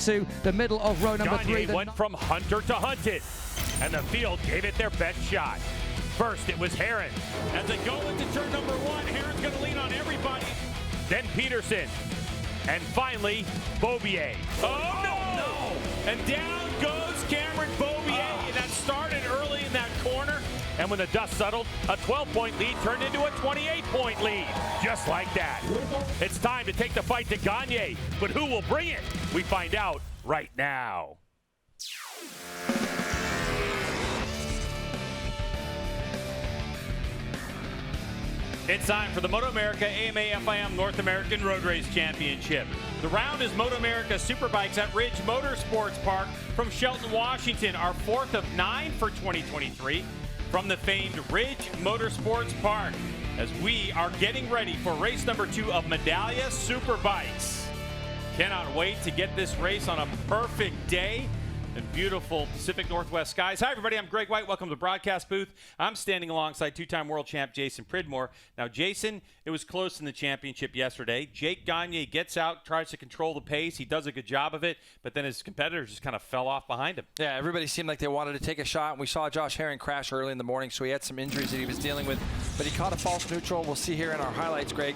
into the middle of row number 3. Gagne went from hunter to hunted, and the field gave it their best shot. First, it was Herron. As they go into turn number 1, Herron's going to lean on everybody. Then Peterson. And finally, Beaubier. Oh, no! And down goes Cameron Beaubier. And that started early in that corner. And when the dust settled, a 12-point lead turned into a 28-point lead. Just like that. It's time to take the fight to Gagne. But who will bring it? We find out right now. It's time for the MotoAmerica AMA FIM North American Road Race Championship. The round is MotoAmerica Superbikes at Ridge Motorsports Park from Shelton, Washington, our 4th of 9 for 2023 from the famed Ridge Motorsports Park as we are getting ready for race number 2 of Medallia Superbikes. Cannot wait to get this race on a perfect day and beautiful Pacific Northwest skies. Hi, everybody. I'm Greg White. Welcome to the broadcast booth. I'm standing alongside two-time world champ Jason Pridmore. Now, Jason, it was close in the championship yesterday. Jake Gagne gets out, tries to control the pace. He does a good job of it, but then his competitors just kind of fell off behind him. Yeah, everybody seemed like they wanted to take a shot, and we saw Josh Herron crash early in the morning, so he had some injuries that he was dealing with, but he caught a false neutral. We'll see here in our highlights, Greg.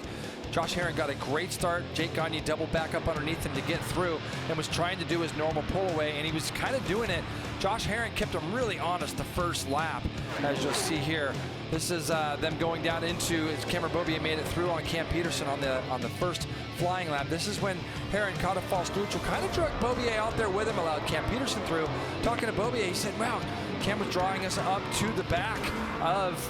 Josh Herron got a great start. Jake Gagne doubled back up underneath him to get through and was trying to do his normal pull away, and he was kind of doing it. Josh Herron kept him really honest the first lap, as you'll see here. This is them going down into, as Cameron Beaubier made it through on Cam Peterson on the first flying lap. This is when Herron caught a false neutral, kind of drug Beaubier out there with him, allowed Cam Peterson through. Talking to Beaubier, he said, wow, Cam was drawing us up to the back of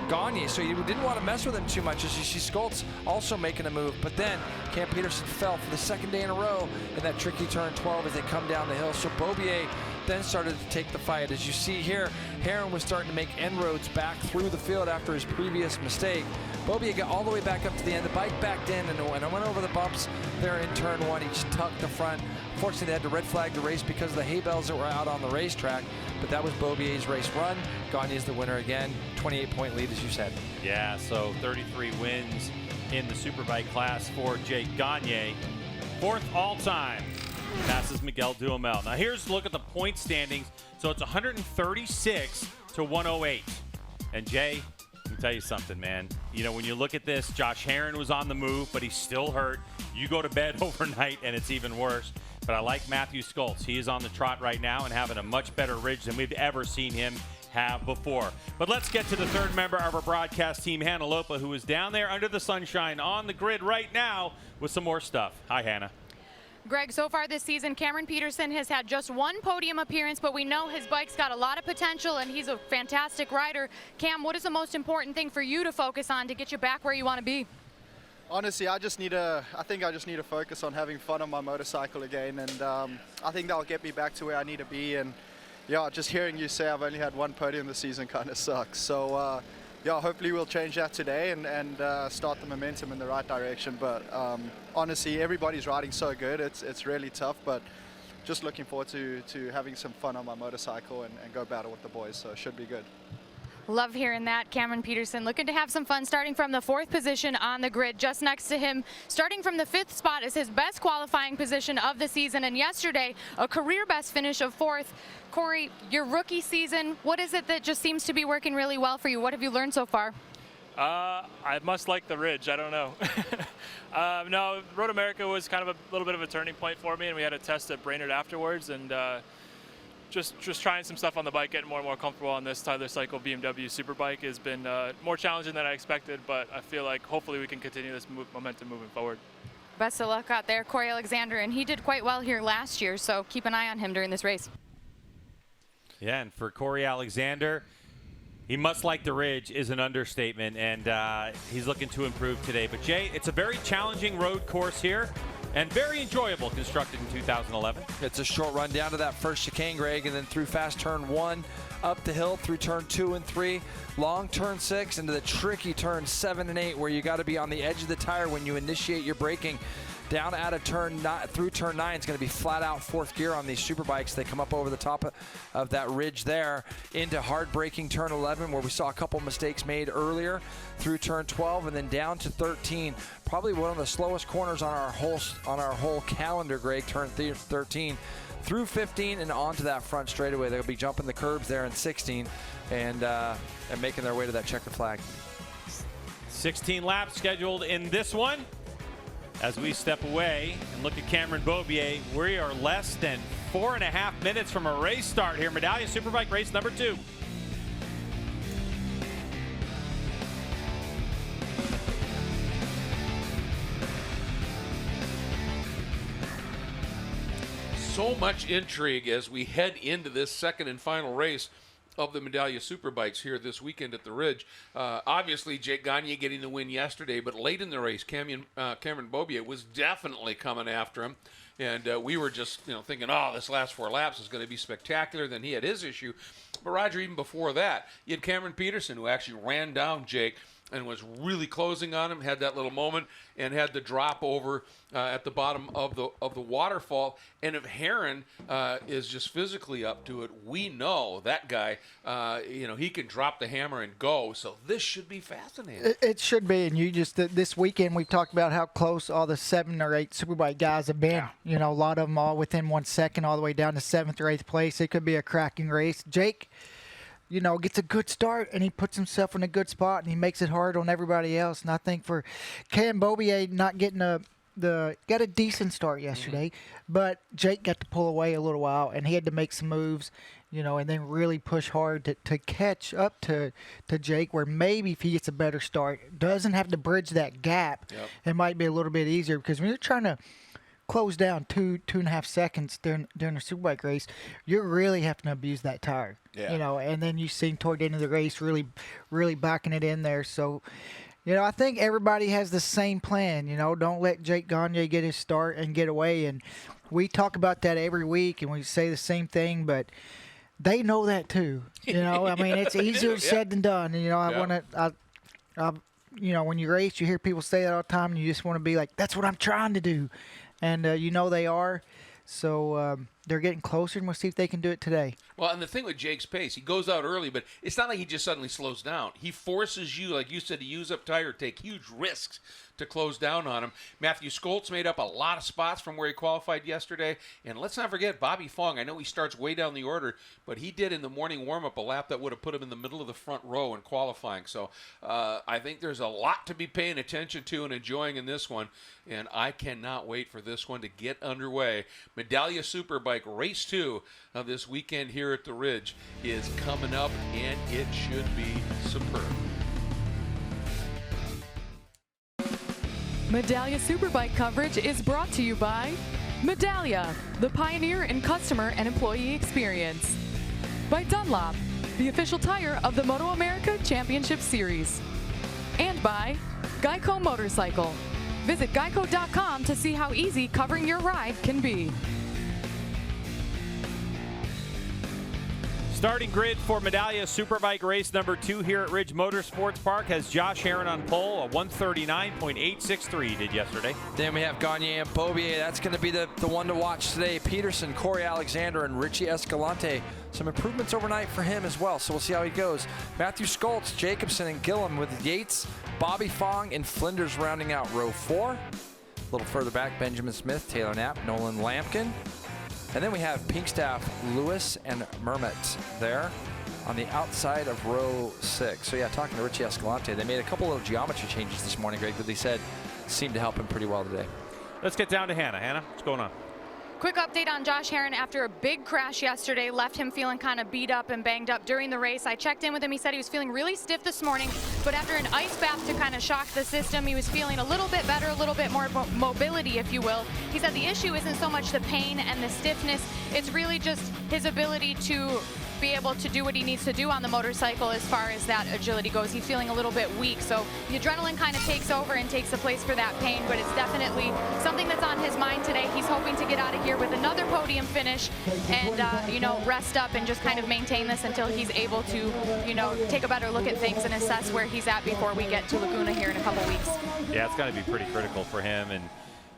Gagne, so you didn't want to mess with him too much as you see Skoltz also making a move. But then Cam Peterson fell for the second day in a row in that tricky turn 12 as they come down the hill. So Beaubier then started to take the fight. As you see here, Herron was starting to make inroads back through the field after his previous mistake. Beaubier got all the way back up to the end. The bike backed in, and when I went over the bumps there in turn 1, he just tucked the front. Unfortunately, they had to red flag the race because of the hay bales that were out on the racetrack, but that was Beaubier's race run. Gagne is the winner again, 28-point lead, as you said. Yeah, so 33 wins in the Superbike class for Jake Gagne. 4th all-time, passes Miguel Duhamel. Now here's a look at the point standings. So it's 136 to 108. And Jay, let me tell you something, man. You know, when you look at this, Josh Herron was on the move, but he's still hurt. You go to bed overnight, and it's even worse. But I like Matthew Skoltz. He is on the trot right now and having a much better Ridge than we've ever seen him have before. But let's get to the third member of our broadcast team, Hannah Lopa, who is down there under the sunshine on the grid right now with some more stuff. Hi, Hannah. Greg, so far this season, Cameron Peterson has had just one podium appearance, but we know his bike's got a lot of potential, and he's a fantastic rider. Cam, what is the most important thing for you to focus on to get you back where you want to be? Honestly, I think I just need to focus on having fun on my motorcycle again, and I think that'll get me back to where I need to be. And yeah, just hearing you say I've only had one podium this season kind of sucks. So yeah, hopefully we'll change that today and start the momentum in the right direction. But honestly, everybody's riding so good. It's really tough, but just looking forward to having some fun on my motorcycle and go battle with the boys. So it should be good. Love hearing that. Cameron Peterson looking to have some fun, starting from the 4th position on the grid. Just next to him, starting from the 5th spot, is his best qualifying position of the season. And yesterday, a career best finish of 4th. Corey, your rookie season, what is it that just seems to be working really well for you? What have you learned so far? I must like the Ridge. I don't know. No, Road America was kind of a little bit of a turning point for me, and we had a test at Brainerd afterwards, and just trying some stuff on the bike, getting more and more comfortable on this Tyler Cycle BMW Superbike has been more challenging than I expected, but I feel like hopefully we can continue this momentum moving forward. Best of luck out there, Corey Alexander, and he did quite well here last year, so keep an eye on him during this race. Yeah, and for Corey Alexander, he must like the Ridge is an understatement, and he's looking to improve today. But Jay, it's a very challenging road course here. And very enjoyable, constructed in 2011. It's a short run down to that first chicane, Greg, and then through fast turn 1, up the hill through turn 2 and 3, long turn 6 into the tricky turn 7 and 8, where you got to be on the edge of the tire when you initiate your braking. down out of through turn 9 is going to be flat out 4th gear on these Superbikes. They come up over the top of that ridge there into hard braking turn 11, where we saw a couple mistakes made earlier, through turn 12, and then down to 13. Probably one of the slowest corners on our whole calendar, Greg, turn 13. Through 15 and onto that front straightaway. They'll be jumping the curbs there in 16 and making their way to that checker flag. 16 laps scheduled in this one. As we step away and look at Cameron Beaubier, we are less than 4.5 minutes from a race start here. Medallia Superbike race number 2. So much intrigue as we head into this second and final race of the Medallia Superbikes here this weekend at the Ridge. Obviously, Jake Gagne getting the win yesterday, but late in the race, Cameron Beaubier was definitely coming after him. And we were just thinking, oh, this last 4 laps is going to be spectacular. Then he had his issue. But Roger, even before that, you had Cameron Peterson, who actually ran down Jake and was really closing on him, had that little moment, and had the drop over at the bottom of the waterfall. And if Herron is just physically up to it, we know that guy, he can drop the hammer and go. So this should be fascinating. It should be. And you just, this weekend, we've talked about how close all the 7 or 8 Superbike guys have been. Yeah. A lot of them all within 1 second, all the way down to 7th or 8th place. It could be a cracking race. Jake, gets a good start, and he puts himself in a good spot, and he makes it hard on everybody else. And I think for Cam Beaubier not getting got a decent start yesterday, but Jake got to pull away a little while, and he had to make some moves, and then really push hard to catch up to Jake, where maybe if he gets a better start, doesn't have to bridge that gap, it might be a little bit easier, because when you're trying to close down 2.5 seconds during a Superbike race, you're really having to abuse that tire. Yeah. And then you see toward the end of the race really backing it in there. So, I think everybody has the same plan. Don't let Jake Gagne get his start and get away. And we talk about that every week, and we say the same thing, but they know that too. I mean, it's easier said than done. And, when you race, you hear people say that all the time, and you just want to be like, that's what I'm trying to do. And they are. So they're getting closer, and we'll see if they can do it today. Well, and the thing with Jake's pace, he goes out early, but it's not like he just suddenly slows down. He forces you, like you said, to use up tire, take huge risks to close down on him. Matthew Skoltz made up a lot of spots from where he qualified yesterday. And let's not forget Bobby Fong. I know he starts way down the order, but he did in the morning warm-up a lap that would have put him in the middle of the front row in qualifying. So I think there's a lot to be paying attention to and enjoying in this one. And I cannot wait for this one to get underway. Medallia Superbike Race 2 of this weekend here at the Ridge is coming up, and it should be superb. Medallia Superbike coverage is brought to you by Medallia, the pioneer in customer and employee experience. By Dunlop, the official tire of the MotoAmerica Championship Series. And by Geico Motorcycle. Visit geico.com to see how easy covering your ride can be. Starting grid for Medallia Superbike race number 2 here at Ridge Motorsports Park has Josh Herron on pole, a 139.863 did yesterday. Then we have Gagne and Beaubier. That's going to be the one to watch today. Peterson, Corey Alexander, and Richie Escalante. Some improvements overnight for him as well, so we'll see how he goes. Matthew Skoltz, Jacobson, and Gillum with Yates, Bobby Fong, and Flinders rounding out row 4. A little further back, Benjamin Smith, Taylor Knapp, Nolan Lampkin. And then we have Pinkstaff, Lewis, and Mermet there on the outside of row 6. So yeah, talking to Richie Escalante, they made a couple of geometry changes this morning, Greg, that they said seemed to help him pretty well today. Let's get down to Hannah. Hannah, what's going on? Quick update on Josh Herron after a big crash yesterday, left him feeling kind of beat up and banged up during the race. I checked in with him. He said he was feeling really stiff this morning, but after an ice bath to kind of shock the system, he was feeling a little bit better, a little bit more mobility, if you will. He said the issue isn't so much the pain and the stiffness, it's really just his ability to be able to do what he needs to do on the motorcycle as far as that agility goes. He's feeling a little bit weak, so the adrenaline kind of takes over and takes the place for that pain, but it's definitely something that's on his mind today. He's hoping to get out of here with another podium finish and, rest up and just kind of maintain this until he's able to, take a better look at things and assess where he's at before we get to Laguna here in a couple weeks. Yeah, it's going to be pretty critical for him, and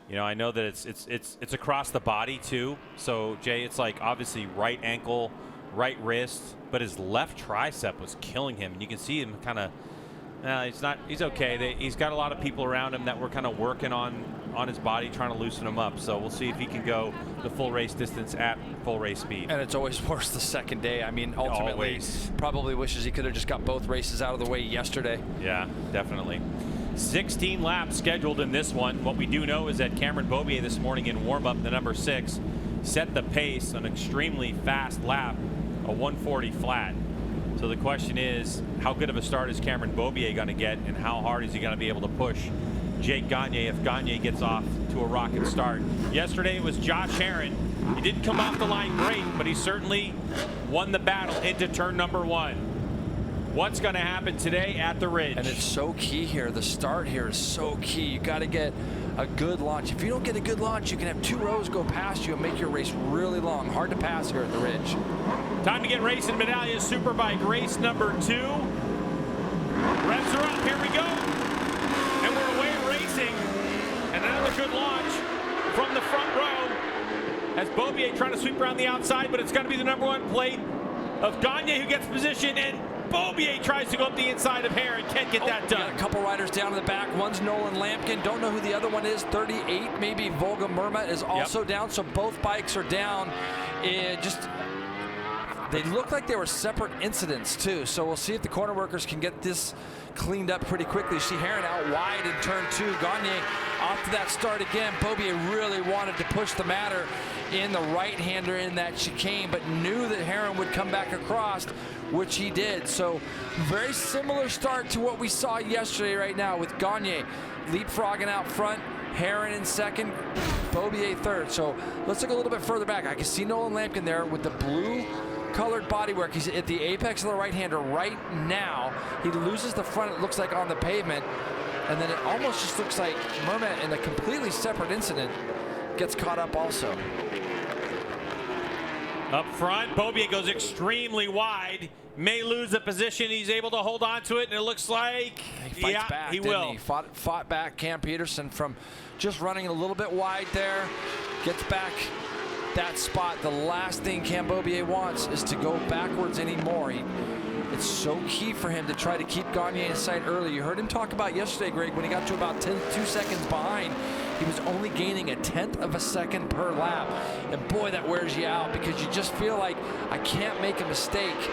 You know, I know that it's across the body too. So Jay, it's like obviously right ankle, right wrist, but his left tricep was killing him. And you can see him kind of. He's okay. He's got a lot of people around him that were kind of working on his body, trying to loosen him up. So we'll see if he can go the full race distance at full race speed. And it's always worse the second day. I mean, ultimately, always. Probably wishes he could have just got both races out of the way yesterday. Yeah, definitely. 16 laps scheduled in this one. What we do know is that Cameron Beaubier this morning in warm-up, the number 6, set the pace, an extremely fast lap, a 140 flat. So the question is, how good of a start is Cameron Beaubier going to get, and how hard is he going to be able to push Jake Gagne if Gagne gets off to a rocket start? Yesterday it was Josh Herrin. He didn't come off the line great, but he certainly won the battle into turn number 1. What's going to happen today at the Ridge? And it's so key here. The start here is so key. You got to get a good launch. If you don't get a good launch, you can have 2 rows go past you and make your race really long. Hard to pass here at the Ridge. Time to get racing. Medallia Superbike race number 2. Revs are up. Here we go. And we're away racing. And another good launch from the front row as Beaubier trying to sweep around the outside, but it's got to be the number 1 plate of Gagne who gets position, and Beaubier tries to go up the inside of Herrin. Can't get that done. Got a couple riders down in the back. One's Nolan Lampkin. Don't know who the other one is. 38, maybe Volga Murma is also down. So both bikes are down. They look like they were separate incidents too. So we'll see if the corner workers can get this cleaned up pretty quickly. See Herrin out wide in turn 2. Gagne off to that start again. Beaubier really wanted to push the matter in the right-hander in that chicane, but knew that Herrin would come back across, which he did. So very similar start to what we saw yesterday right now with Gagne leapfrogging out front, Herrin in second, Beaubier third. So let's look a little bit further back. I can see Nolan Lampkin there with the blue colored bodywork. He's at the apex of the right-hander right now. He loses the front, it looks like, on the pavement, and then it almost just looks like Murma, in a completely separate incident, gets caught up also. Up front, Beaubier goes extremely wide. May lose the position. He's able to hold on to it, and it looks like he fights back. He will. He fought back. Cam Peterson from just running a little bit wide there, gets back that spot. The last thing Cam Beaubier wants is to go backwards anymore. It's so key for him to try to keep Gagne in sight early. You heard him talk about yesterday, Greg, when he got to about 2 seconds behind. He was only gaining 1/10 of a second per lap. And boy, that wears you out because you just feel like, I can't make a mistake.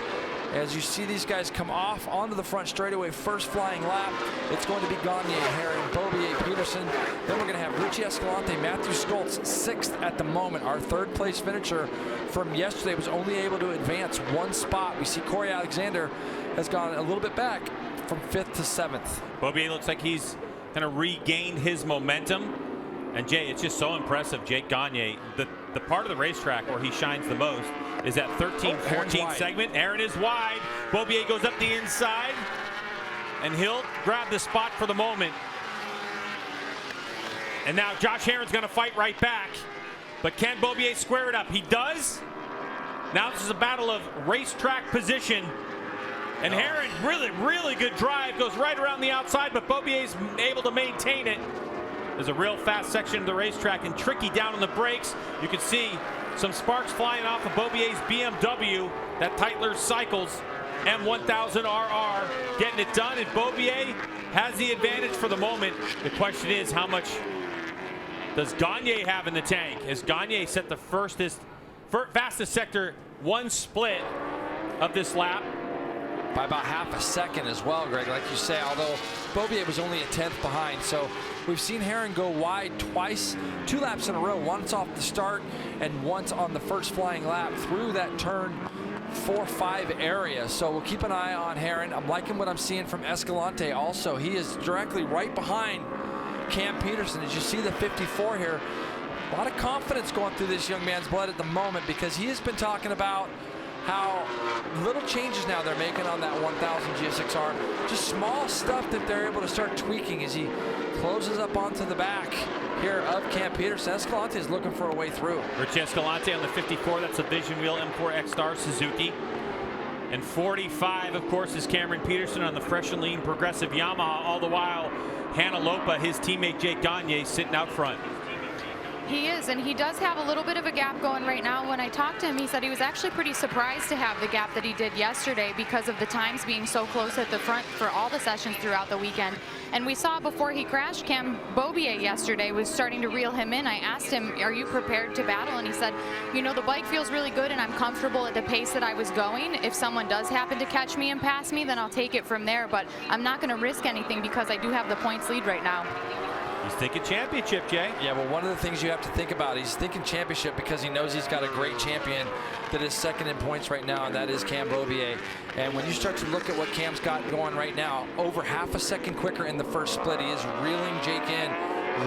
As you see these guys come off onto the front straightaway, first flying lap, it's going to be Gagne, Herrin, Beaubier, Peterson. Then we're going to have Richie Escalante, Matthew Schultz, 6th at the moment. Our 3rd place finisher from yesterday was only able to advance 1 spot. We see Corey Alexander has gone a little bit back from 5th to 7th. Beaubier looks like he's kind of regained his momentum. And Jay, it's just so impressive. Jake Gagne, the part of the racetrack where he shines the most is that 13-14 segment. Herrin is wide. Beaubier goes up the inside, and he'll grab the spot for the moment. And now Josh Herrin's going to fight right back. But can Beaubier square it up? He does. Now this is a battle of racetrack position. And Herrin, really good drive, goes right around the outside, but Beaubier's able to maintain it. There's a real fast section of the racetrack and tricky down on the brakes. You can see some sparks flying off of Beaubier's BMW, that Tytler Cycles M1000RR, getting it done, and Beaubier has the advantage for the moment. The question is, how much does Gagne have in the tank? As Gagne set the fastest sector 1 split of this lap. By about half a second as well, Greg, like you say, although Beaubier was only 1/10 behind. So we've seen Herrin go wide twice, 2 laps in a row, once off the start and once on the first flying lap through that turn 4-5 area. So we'll keep an eye on Herrin. I'm liking what I'm seeing from Escalante also. He is directly right behind Cam Peterson. As you see the 54 here, a lot of confidence going through this young man's blood at the moment, because he has been talking about how little changes now they're making on that 1000 GSX-R. Just small stuff that they're able to start tweaking as he closes up onto the back here of Cam Peterson. Escalante is looking for a way through. Rich Escalante on the 54, that's a Vision Wheel M4 X-Star Suzuki. And 45, of course, is Cameron Peterson on the fresh and lean progressive Yamaha. All the while, Hannah Lopa, his teammate Jake Gagne, sitting out front. He is, and he does have a little bit of a gap going right now. When I talked to him, he said he was actually pretty surprised to have the gap that he did yesterday because of the times being so close at the front for all the sessions throughout the weekend. And we saw before he crashed, Cam Beaubier yesterday was starting to reel him in. I asked him, are you prepared to battle? And he said, you know, the bike feels really good and I'm comfortable at the pace that I was going. If someone does happen to catch me and pass me, then I'll take it from there. But I'm not going to risk anything because I do have the points lead right now. He's thinking championship, Jay. Yeah, well, one of the things you have to think about, he's thinking championship because he knows he's got a great champion that is second in points right now, and that is Cam Beaubier. And when you start to look at what Cam's got going right now, over half a second quicker in the first split, he is reeling Jake in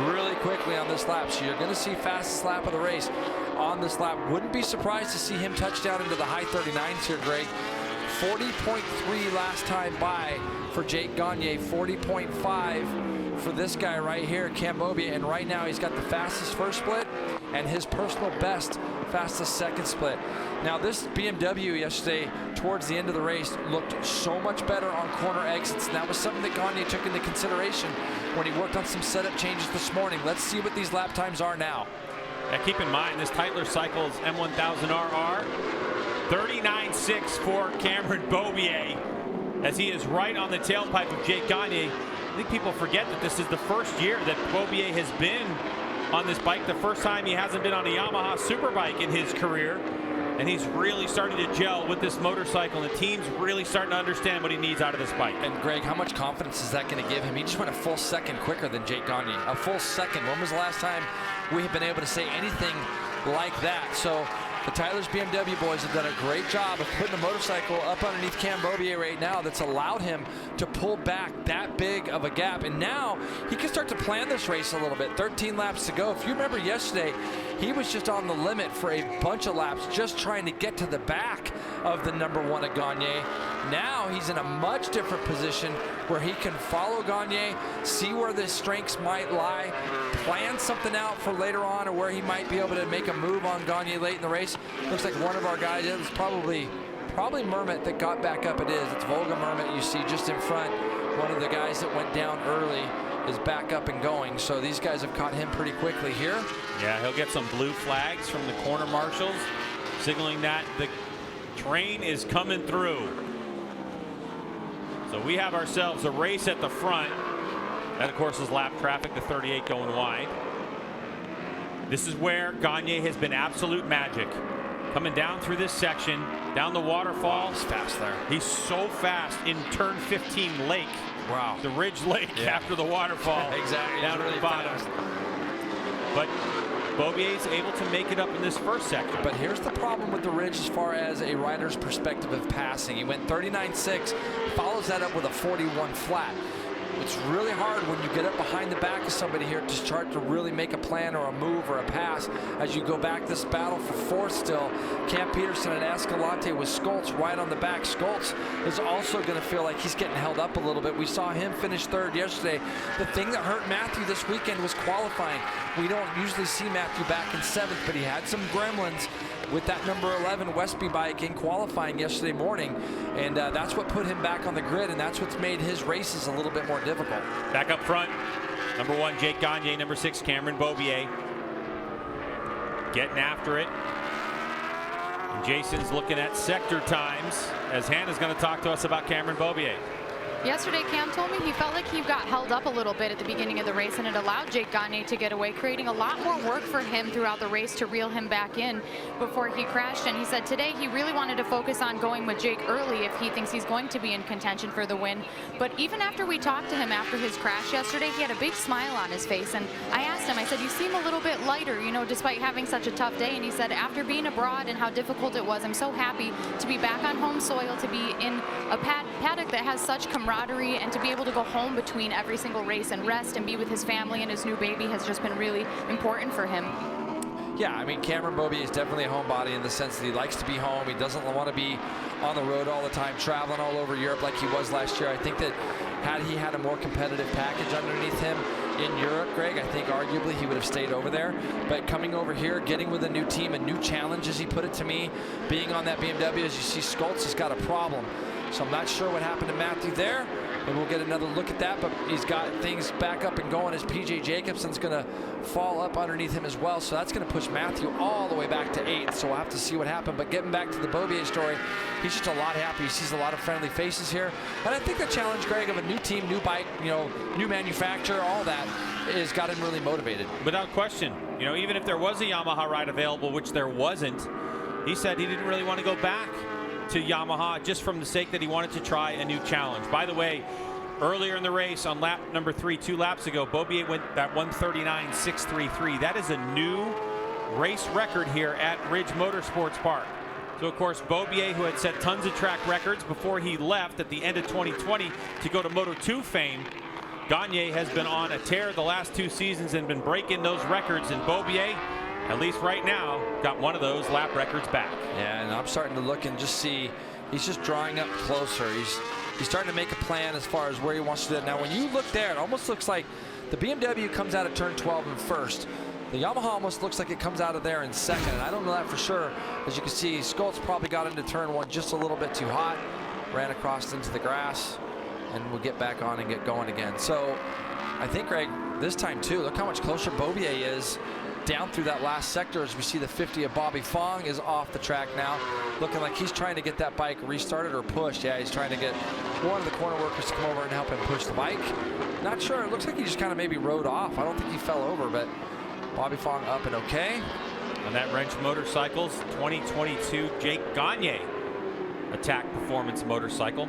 really quickly on this lap. So you're going to see fastest lap of the race on this lap. Wouldn't be surprised to see him touch down into the high 39s here, Greg. 40.3 last time by for Jake Gagne, 40.5 for this guy right here, Cam Beaubier, and right now he's got the fastest first split and his personal best fastest second split. Now this BMW yesterday towards the end of the race looked so much better on corner exits, and that was something that Gagne took into consideration when he worked on some setup changes this morning. Let's see what these lap times are now. Now keep in mind this Tytler Cycles M1000RR, 39.6 for Cameron Beaubier, as he is right on the tailpipe of Jake Gagne. I think people forget that this is the first year that Beaubier has been on this bike, the first time he hasn't been on a Yamaha Superbike in his career, and he's really starting to gel with this motorcycle, and the team's really starting to understand what he needs out of this bike. And Greg, how much confidence is that going to give him? He just went a full second quicker than Jake Gagne. A full second. When was the last time we have been able to say anything like that? So the Tyler's BMW boys have done a great job of putting a motorcycle up underneath Cam Beaubier right now that's allowed him to pull back that big of a gap. And now he can start to plan this race a little bit. 13 laps to go. If you remember yesterday, he was just on the limit for a bunch of laps just trying to get to the back of the #1 at Gagne. Now he's in a much different position where he can follow Gagne, see where the strengths might lie, plan something out for later on, or where he might be able to make a move on Gagne late in the race. Looks like one of our guys, it was probably Mermet that got back up. It is. It's Volga Mermet you see just in front. One of the guys that went down early is back up and going. So these guys have caught him pretty quickly here. Yeah, he'll get some blue flags from the corner marshals, signaling that the train is coming through. So we have ourselves a race at the front. That, of course, is lap traffic, the 38 going wide. This is where Gagne has been absolute magic. Coming down through this section, down the waterfall. He's fast there. He's so fast in turn 15 Lake. Wow. The Ridge Lake after the waterfall. Exactly. Down really to the bottom. fast. But Beaubier's able to make it up in this first section. But here's the problem with the Ridge as far as a rider's perspective of passing. He went 39.6, follows that up with a 41 flat. It's really hard when you get up behind the back of somebody here to start to really make a plan or a move or a pass as you go back this battle for fourth still. Cam Peterson and Escalante with Skoltz right on the back. Skoltz is also going to feel like he's getting held up a little bit. We saw him finish third yesterday. The thing that hurt Matthew this weekend was qualifying. We don't usually see Matthew back in seventh, but he had some gremlins with that number 11 Westby bike in qualifying yesterday morning, and that's what put him back on the grid, and that's what's made his races a little bit more difficult. Back up front, #1 Jake Gagne, #6 Cameron Beaubier, getting after it. And Jason's looking at sector times as Hannah's going to talk to us about Cameron Beaubier. Yesterday, Cam told me he felt like he got held up a little bit at the beginning of the race, and it allowed Jake Gagne to get away, creating a lot more work for him throughout the race to reel him back in before he crashed. And he said today he really wanted to focus on going with Jake early if he thinks he's going to be in contention for the win. But even after we talked to him after his crash yesterday, he had a big smile on his face. And I asked him, I said, you seem a little bit lighter, you know, despite having such a tough day. And he said, after being abroad and how difficult it was, I'm so happy to be back on home soil, to be in a paddock that has such camaraderie, and to be able to go home between every single race and rest and be with his family and his new baby has just been really important for him. Yeah, I mean, Cameron Beaubier is definitely a homebody in the sense that he likes to be home. He doesn't want to be on the road all the time, traveling all over Europe like he was last year. I think that had he had a more competitive package underneath him in Europe, Greg, I think arguably he would have stayed over there. But coming over here, getting with a new team, a new challenge, as he put it to me, being on that BMW, as you see, Skoltz has got a problem. So I'm not sure what happened to Matthew there. Maybe we'll get another look at that, but he's got things back up and going as PJ Jacobson's going to fall up underneath him as well. So that's going to push Matthew all the way back to 8th. So we'll have to see what happened. But getting back to the Beaubier story, he's just a lot happy. He sees a lot of friendly faces here. And I think the challenge, Greg, of a new team, new bike, new manufacturer, all that has got him really motivated. Without question. Even if there was a Yamaha ride available, which there wasn't, he said he didn't really want to go back to Yamaha just from the sake that he wanted to try a new challenge. By the way, earlier in the race on lap number 3, 2 laps ago, Beaubier went that 1:39.633. That is a new race record here at Ridge Motorsports Park. So, of course, Beaubier, who had set tons of track records before he left at the end of 2020 to go to Moto2 fame, Gagne has been on a tear the last 2 seasons and been breaking those records. And Beaubier, at least right now, got one of those lap records back. Yeah, and I'm starting to look and just see he's just drawing up closer. He's starting to make a plan as far as where he wants to do it. Now, when you look there, it almost looks like the BMW comes out of turn 12 in first. The Yamaha almost looks like it comes out of there in second. And I don't know that for sure. As you can see, Skoltz probably got into turn 1 just a little bit too hot, ran across into the grass, and we'll get back on and get going again. So I think, Greg, this time too, look how much closer Beaubier is down through that last sector as we see the 50 of Bobby Fong is off the track now, looking like he's trying to get that bike restarted or pushed. Yeah, he's trying to get one of the corner workers to come over and help him push the bike. Not sure. It looks like he just kind of maybe rode off. I don't think he fell over, but Bobby Fong up and okay. On that Wrench Motorcycles 2022 Jake Gagne Attack Performance motorcycle.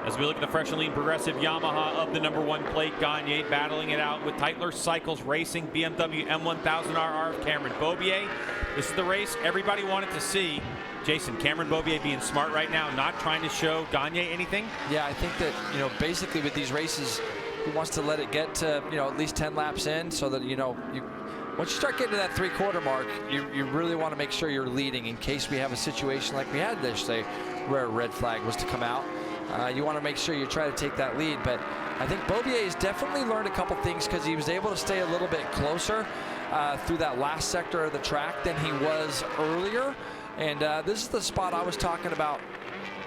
As we look at the fresh and lean progressive Yamaha of the number 1 plate, Gagne battling it out with Tytler Cycles Racing BMW M1000RR of Cameron Beaubier. This is the race everybody wanted to see. Jason, Cameron Beaubier being smart right now, not trying to show Gagne anything. Yeah, I think that, basically with these races, he wants to let it get to, at least 10 laps in so that, once you start getting to that 3/4 mark, you really want to make sure you're leading in case we have a situation like we had this day where a red flag was to come out. You want to make sure you try to take that lead, but I think Beaubier has definitely learned a couple things because he was able to stay a little bit closer through that last sector of the track than he was earlier. And this is the spot I was talking about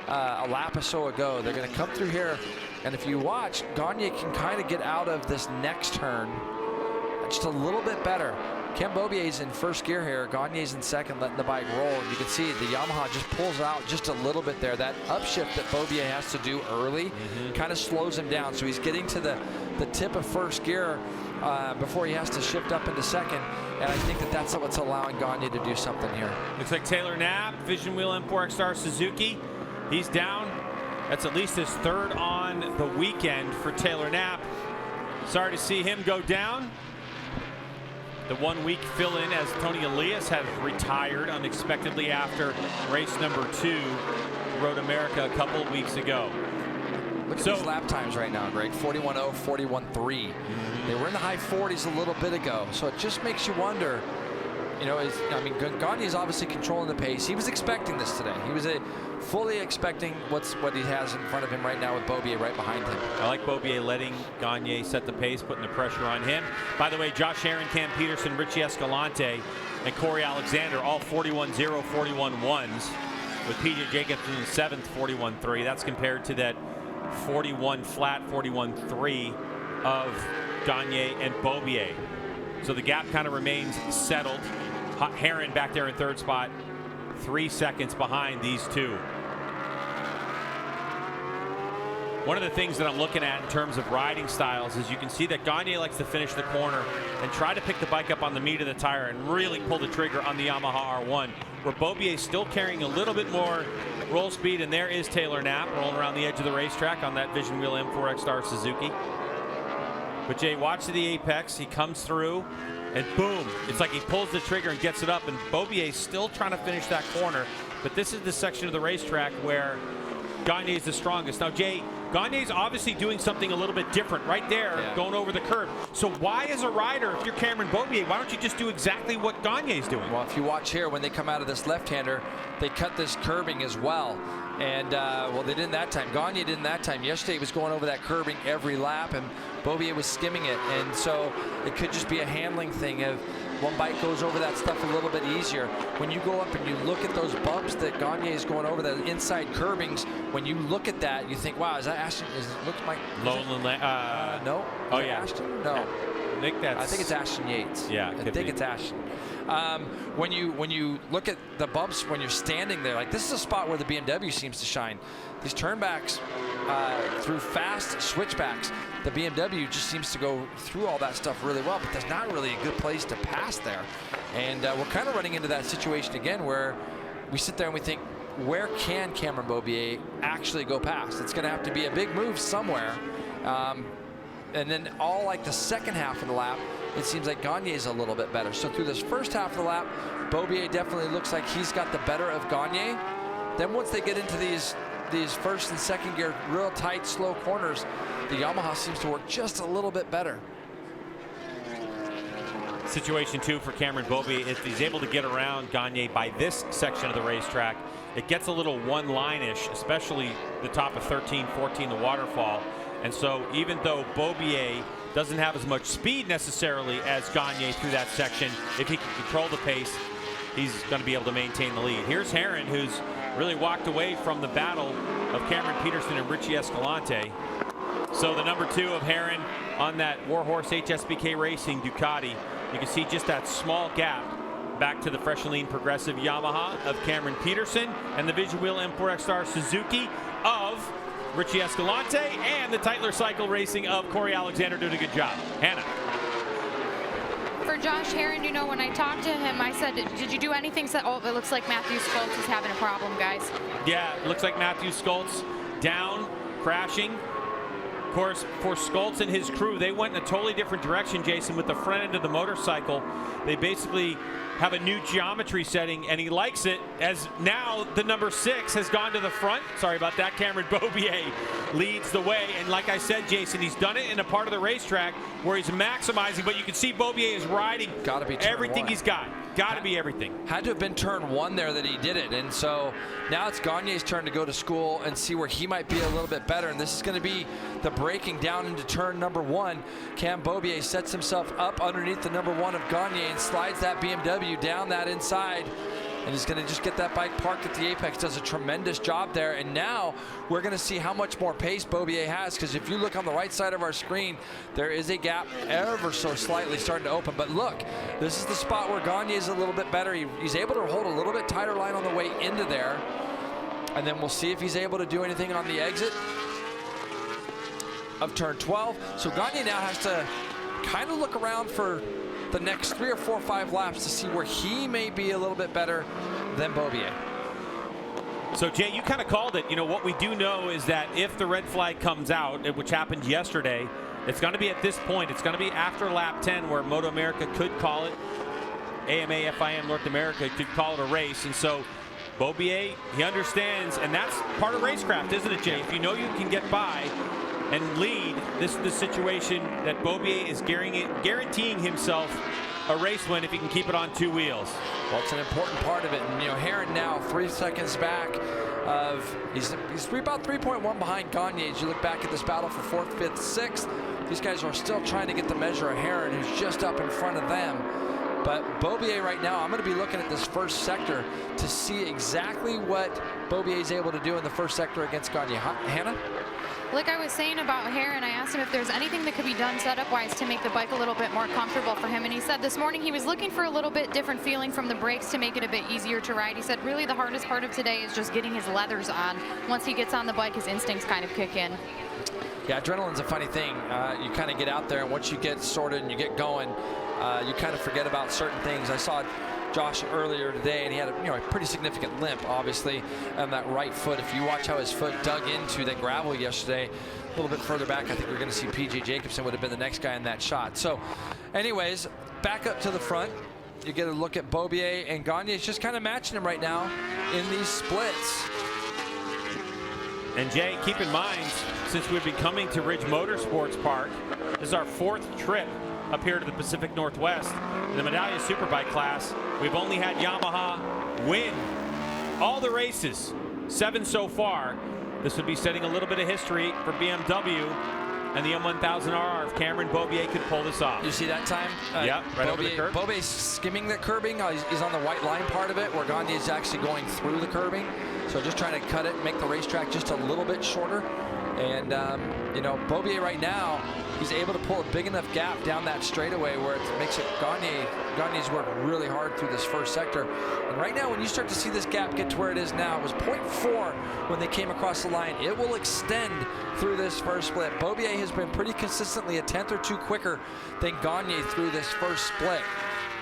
a lap or so ago. They're going to come through here, and if you watch, Gagne can kind of get out of this next turn just a little bit better. Cam Beaubier's in first gear here. Gagne's in second, letting the bike roll. And you can see the Yamaha just pulls out just a little bit there. That upshift that Beaubier has to do early kind of slows him down. So he's getting to the tip of first gear before he has to shift up into second. And I think that's what's allowing Gagne to do something here. Looks like Taylor Knapp, Vision Wheel M4 X-Star Suzuki. He's down. That's at least his 3rd on the weekend for Taylor Knapp. Sorry to see him go down. The 1 week fill-in as Tony Elias has retired unexpectedly after race number 2, Road America a couple of weeks ago. Look at these lap times right now, Greg. 41.0, 41.3. They were in the high 40s a little bit ago, so it just makes you wonder. Gagne is obviously controlling the pace. He was expecting this today. He was fully expecting what he has in front of him right now with Beaubier right behind him. I like Beaubier letting Gagne set the pace, putting the pressure on him. By the way, Josh Herron, Cam Peterson, Richie Escalante, and Corey Alexander, all 41.0, 41.1s, with PJ Jacobson in 7th, 41.3. That's compared to that 41 flat, 41.3 of Gagne and Beaubier. So the gap kind of remains settled. Herron back there in 3rd spot, 3 seconds behind these two. One of the things that I'm looking at in terms of riding styles is you can see that Gagne likes to finish the corner and try to pick the bike up on the meat of the tire and really pull the trigger on the Yamaha R1, where Beaubier is still carrying a little bit more roll speed, and there is Taylor Knapp rolling around the edge of the racetrack on that Vision Wheel M4 X-Star Suzuki. But Jay, watch the apex. He comes through, and boom, it's like he pulls the trigger and gets it up, and Beaubier's still trying to finish that corner. But this is the section of the racetrack where Gagne is the strongest. Now, Jay, Gagne's obviously doing something a little bit different right there, going over the curb. So why, as a rider, if you're Cameron Beaubier, why don't you just do exactly what Gagne's doing? Well, if you watch here, when they come out of this left-hander, they cut this curbing as well. And, well, they didn't that time. Gagne didn't that time. Yesterday, he was going over that curbing every lap, and Beaubier was skimming it. And so it could just be a handling thing of one bike goes over that stuff a little bit easier. When you go up and you look at those bumps that Gagne is going over, the inside curbings, when you look at that, you think, wow, is that Ashton? It looks like no. Oh is it yeah. Ashton? No. Nick, I think it's Ashton Yates. Yeah, I think it's Ashton. When you look at the bumps when you're standing there, like this is a spot where the BMW seems to shine. These turnbacks through fast switchbacks, the BMW just seems to go through all that stuff really well, but there's not really a good place to pass there. And we're kind of running into that situation again where we sit there and we think, where can Cameron Beaubier actually go past? It's going to have to be a big move somewhere. And then all like the second half of the lap, it seems like Gagne is a little bit better. So through this first half of the lap, Beaubier definitely looks like he's got the better of Gagne. Then once they get into these first and second gear, real tight, slow corners, the Yamaha seems to work just a little bit better. Situation 2 for Cameron Beaubier, if he's able to get around Gagne by this section of the racetrack, it gets a little one-line-ish, especially the top of 13, 14, the waterfall. And so even though Beaubier doesn't have as much speed necessarily as Gagne through that section, if he can control the pace, he's going to be able to maintain the lead. Here's Herron, who's really walked away from the battle of Cameron Peterson and Richie Escalante. So the number 2 of Herron on that Warhorse HSBK Racing Ducati. You can see just that small gap back to the fresh and lean progressive Yamaha of Cameron Peterson and the Vision Wheel M4XR Suzuki of Richie Escalante and the Tytler Cycle Racing of Corey Alexander doing a good job. Hannah. For Josh Herron, you know, when I talked to him, I said, did you do anything? Said, oh, it looks like Matthew Skoltz is having a problem, guys. Yeah, it looks like Matthew Skoltz down, crashing. Of course, for Skoltz and his crew, they went in a totally different direction, Jason, with the front end of the motorcycle. They basically have a new geometry setting, and he likes it, as now the number 6 has gone to the front. Sorry about that. Cameron Beaubier leads the way, and like I said, Jason, he's done it in a part of the racetrack where he's maximizing, but you can see Beaubier is riding everything he's got. Got to be everything. Had to have been turn 1 there that he did it, and so now it's Gagne's turn to go to school and see where he might be a little bit better, and this is going to be the breaking down into turn number 1. Cam Beaubier sets himself up underneath the number 1 of Gagne and slides that BMW down that inside, and he's going to just get that bike parked at the apex. Does a tremendous job there, and now we're going to see how much more pace Beaubier has, because if you look on the right side of our screen, there is a gap ever so slightly starting to open. But look, this is the spot where Gagne is a little bit better. He's able to hold a little bit tighter line on the way into there, and then we'll see if he's able to do anything on the exit of turn 12. So Gagne now has to kind of look around for the next 3 or 4 or 5 laps to see where he may be a little bit better than Beaubier. So Jay, you kind of called it. You know, what we do know is that if the red flag comes out, which happened yesterday, it's going to be at this point. It's going to be after lap 10 where MotoAmerica could call it. AMA, FIM, North America could call it a race. And so Beaubier, he understands, and that's part of racecraft, isn't it, Jay? If you know you can get by and lead, this is the situation that Beaubier is guaranteeing himself a race win if he can keep it on 2 wheels. Well, it's an important part of it. And, you know, Herron now 3 seconds back of, he's about 3.1 behind Gagne. As you look back at this battle for 4th, 5th, 6th, these guys are still trying to get the measure of Herron, who's just up in front of them. But Beaubier right now, I'm going to be looking at this first sector to see exactly what Beaubier is able to do in the first sector against Gagne. Hannah? Like I was saying about Herron, I asked him if there's anything that could be done setup-wise to make the bike a little bit more comfortable for him. And he said this morning he was looking for a little bit different feeling from the brakes to make it a bit easier to ride. He said really the hardest part of today is just getting his leathers on. Once he gets on the bike, his instincts kind of kick in. Yeah, adrenaline's a funny thing. You kind of get out there, and once you get sorted and you get going, you kind of forget about certain things. I saw Josh earlier today, and he had a pretty significant limp, obviously, on that right foot. If you watch how his foot dug into the gravel yesterday, a little bit further back, I think we're going to see P.J. Jacobsen would have been the next guy in that shot. So, anyways, back up to the front. You get a look at Beaubier, and Gagne is just kind of matching him right now in these splits. And Jay, keep in mind, since we've been coming to Ridge Motorsports Park, this is our 4th trip up here to the Pacific Northwest in the Medallia Superbike class. We've only had Yamaha win all the races, 7 so far. This would be setting a little bit of history for BMW. and the M1000RR if Cameron Beaubier could pull this off. You see that time? Yep, right over the curb. Beaubier's skimming the curbing. He's on the white line part of it, where Gagne is actually going through the curbing. So just trying to cut it, make the racetrack just a little bit shorter. And, you know, Beaubier right now, he's able to pull a big enough gap down that straightaway where it makes it Gagne's worked really hard through this first sector. And right now, when you start to see this gap get to where it is now, it was 0.4 when they came across the line. It will extend through this first split. Beaubier has been pretty consistently a tenth or two quicker than Gagne through this first split.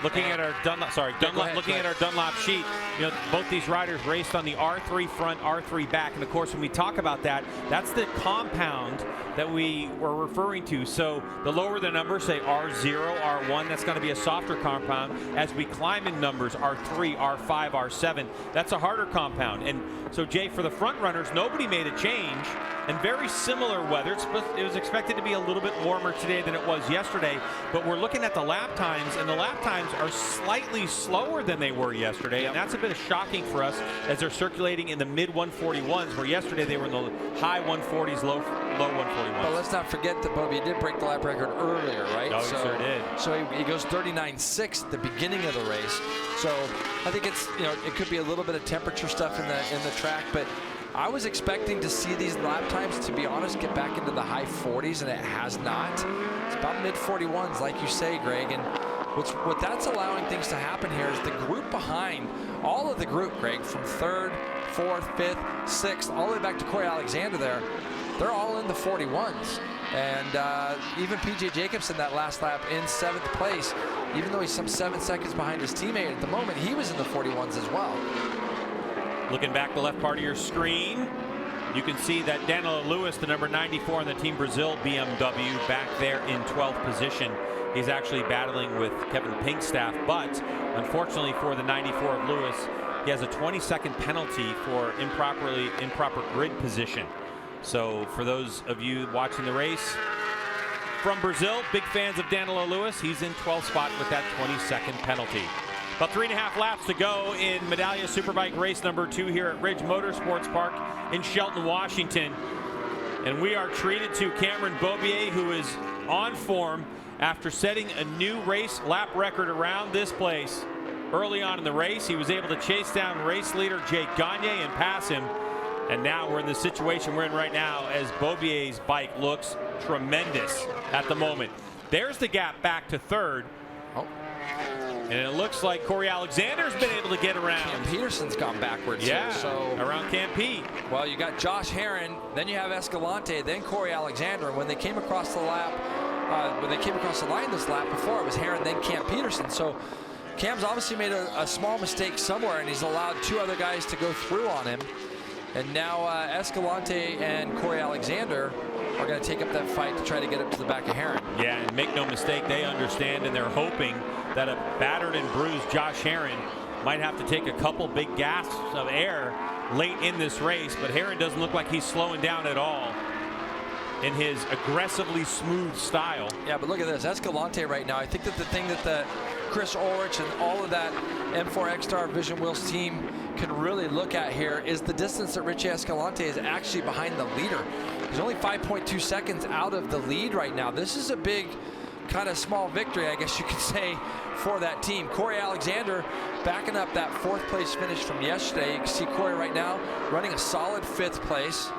Looking at our Dunlop sheet, you know, both these riders raced on the R3 front, R3 back, and of course, when we talk about that, that's the compound that we were referring to. So the lower the number, say R0, R1, that's going to be a softer compound. As we climb in numbers, R3, R5, R7, that's a harder compound. And so, Jay, for the front runners, nobody made a change. And very similar weather. It was expected to be a little bit warmer today than it was yesterday, but we're looking at the lap times, and the lap times are slightly slower than they were yesterday, and that's a bit shocking for us as they're circulating in the mid 141s, where yesterday they were in the high 140s, low 141s. But let's not forget that Beaubier did break the lap record earlier, right? Oh, he sure did. So he goes 39.6 at the beginning of the race. So I think it's, you know, it could be a little bit of temperature stuff in the track, but I was expecting to see these lap times, to be honest, get back into the high 40s, and it has not. It's about mid 41s, like you say, Greg. And what that's allowing things to happen here is the group behind, all of the group, Greg, from 3rd, 4th, 5th, 6th, all the way back to Corey Alexander there, they're all in the 41s. And even PJ Jacobson, that last lap in 7th place, even though he's some 7 seconds behind his teammate at the moment, he was in the 41s as well. Looking back the left part of your screen, you can see that Danilo Lewis, the number 94 on the Team Brazil BMW, back there in 12th position. He's actually battling with Kevin Pinkstaff, but unfortunately for the 94 of Lewis, he has a 20-second penalty for improper grid position. So for those of you watching the race from Brazil, big fans of Danilo Lewis, he's in 12th spot with that 20-second penalty. About 3.5 laps to go in Medallia Superbike race number 2 here at Ridge Motorsports Park in Shelton, Washington. And we are treated to Cameron Beaubier, who is on form after setting a new race lap record around this place. Early on in the race, he was able to chase down race leader Jake Gagne and pass him. And now we're in the situation we're in right now, as Beaubier's bike looks tremendous at the moment. There's the gap back to 3rd. Oh. And it looks like Corey Alexander's been able to get around. Cam Peterson's gone backwards here, so around Cam Pete. Well, you got Josh Herron, then you have Escalante, then Corey Alexander. And when they came across the lap, when they came across the line this lap before, it was Herron, then Cam Peterson. So Cam's obviously made a small mistake somewhere, and he's allowed 2 other guys to go through on him. And now Escalante and Corey Alexander are going to take up that fight to try to get up to the back of Herron. Yeah, and make no mistake, they understand, and they're hoping that a battered and bruised Josh Herron might have to take a couple big gasps of air late in this race, but Herron doesn't look like he's slowing down at all in his aggressively smooth style. Yeah, but look at this, Escalante right now. I think that the thing that the Chris Ulrich and all of that M4 X-Star Vision Wheels team can really look at here is the distance that Richie Escalante is actually behind the leader. He's only 5.2 seconds out of the lead right now. This is a big, kind of small victory, I guess you could say, for that team. Corey Alexander backing up that 4th place finish from yesterday. You can see Corey right now running a solid 5th place.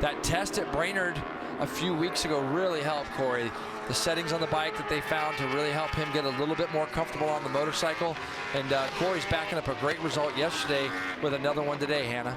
That test at Brainerd a few weeks ago really helped Corey. The settings on the bike that they found to really help him get a little bit more comfortable on the motorcycle. And Corey's backing up a great result yesterday with another one today, Hannah.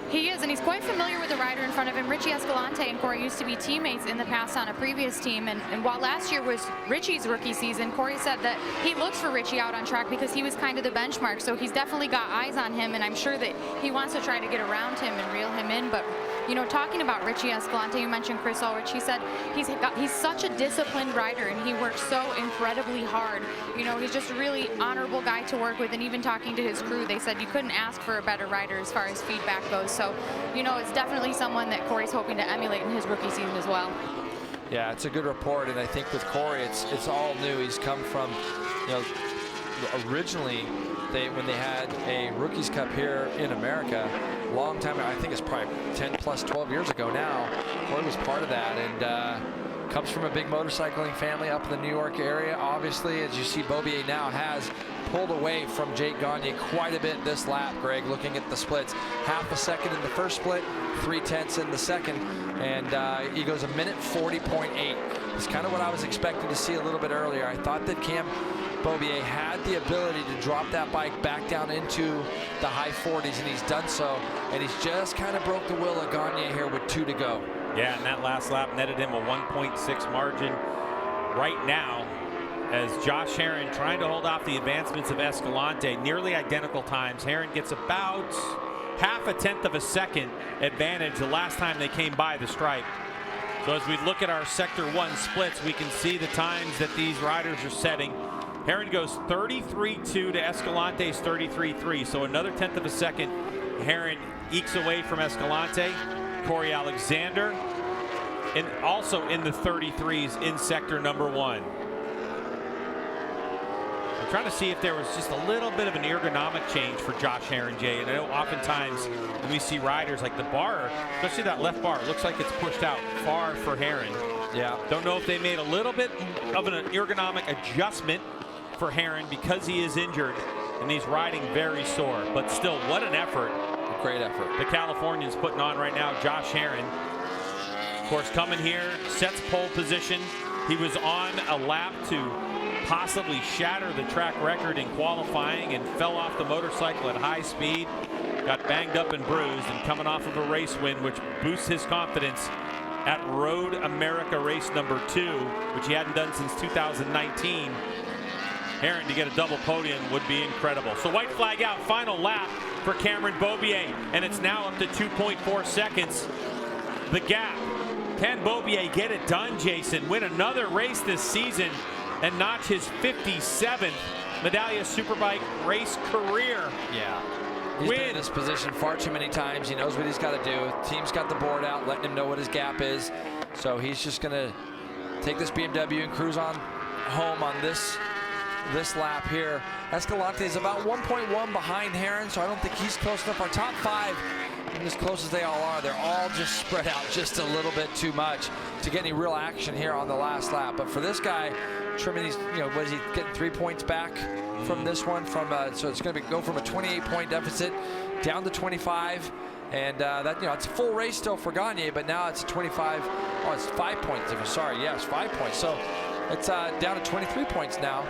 He is, and he's quite familiar with the rider in front of him. Richie Escalante and Corey used to be teammates in the past on a previous team. And while last year was Richie's rookie season, Corey said that he looks for Richie out on track because he was kind of the benchmark. So he's definitely got eyes on him, and I'm sure that he wants to try to get around him and reel him in. But you know, talking about Richie Escalante, you mentioned Chris Ulrich. He said he's such a disciplined rider, and he works so incredibly hard. You know, he's just a really honorable guy to work with, and even talking to his crew, they said you couldn't ask for a better rider as far as feedback goes. So, you know, it's definitely someone that Corey's hoping to emulate in his rookie season as well. Yeah, it's a good report, and I think with Corey, it's all new. He's come from, you know, originally when they had a Rookies Cup here in America, long time, I think it's probably 10 plus 12 years ago now. Corey was part of that, and comes from a big motorcycling family up in the New York area. Obviously, as you see, Beaubier now has pulled away from Jake Gagne quite a bit this lap, Greg, looking at the splits. Half a second in the first split, 3/10 in the second, and he goes 1:40.8. It's kind of what I was expecting to see a little bit earlier. I thought that Cam Beaubier had the ability to drop that bike back down into the high 40s, and he's done so, and he's just kind of broke the will of Gagne here with 2 to go. Yeah, and that last lap netted him a 1.6 margin right now, as Josh Herrin trying to hold off the advancements of Escalante. Nearly identical times. Herrin gets about half a tenth of a second advantage the last time they came by the stripe. So as we look at our Sector 1 splits, we can see the times that these riders are setting. Herrin goes 33.2 to Escalante's 33.3, so another tenth of a second. Herrin ekes away from Escalante. Corey Alexander, and also in the 33s in sector number 1. I'm trying to see if there was just a little bit of an ergonomic change for Josh Herrin, Jay. And I know oftentimes when we see riders like the bar, especially that left bar, it looks like it's pushed out far for Herrin. Yeah. Don't know if they made a little bit of an ergonomic adjustment for Herrin because he is injured and he's riding very sore. But still, what an effort. Great effort. The Californian's putting on right now. Josh Herrin, of course, coming here, sets pole position. He was on a lap to possibly shatter the track record in qualifying and fell off the motorcycle at high speed. Got banged up and bruised, and coming off of a race win, which boosts his confidence at Road America race number 2, which he hadn't done since 2019. Herrin to get a double podium would be incredible. So white flag out, final lap for Cameron Beaubier, and it's now up to 2.4 seconds. The gap. Can Beaubier get it done, Jason? Win another race this season and notch his 57th Medallia Superbike race career. Yeah. He's been in this position far too many times. He knows what he's got to do. Team's got the board out, letting him know what his gap is. So he's just going to take this BMW and cruise on home on this lap here. Escalante is about 1.1 behind Herrin, so I don't think he's close enough. Our top 5, as close as they all are, they're all just spread out just a little bit too much to get any real action here on the last lap. But for this guy, trimming these, what is he getting, 3 points back from this one? So it's going to go from a 28-point deficit down to 25. And that, it's a full race still for Gagne, but now it's 25. Oh, it's 5 points. Sorry, yes, 5 points. So it's down to 23 points now.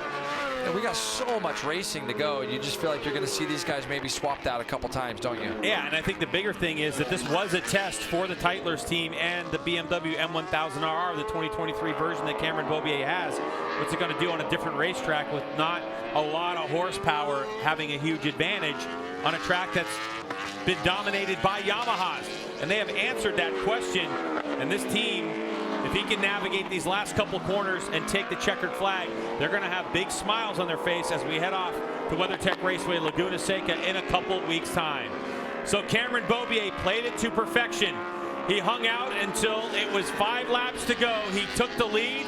And we got so much racing to go, and you just feel like you're going to see these guys maybe swapped out a couple times, don't you? Yeah, and I think the bigger thing is that this was a test for the Titler's team and the BMW M1000RR, the 2023 version that Cameron Beaubier has. What's it going to do on a different racetrack with not a lot of horsepower having a huge advantage on a track that's been dominated by Yamahas? And they have answered that question, and this team, if he can navigate these last couple corners and take the checkered flag, they're going to have big smiles on their face as we head off to WeatherTech Raceway Laguna Seca in a couple weeks' time. So Cameron Beaubier played it to perfection. He hung out until it was 5 laps to go. He took the lead.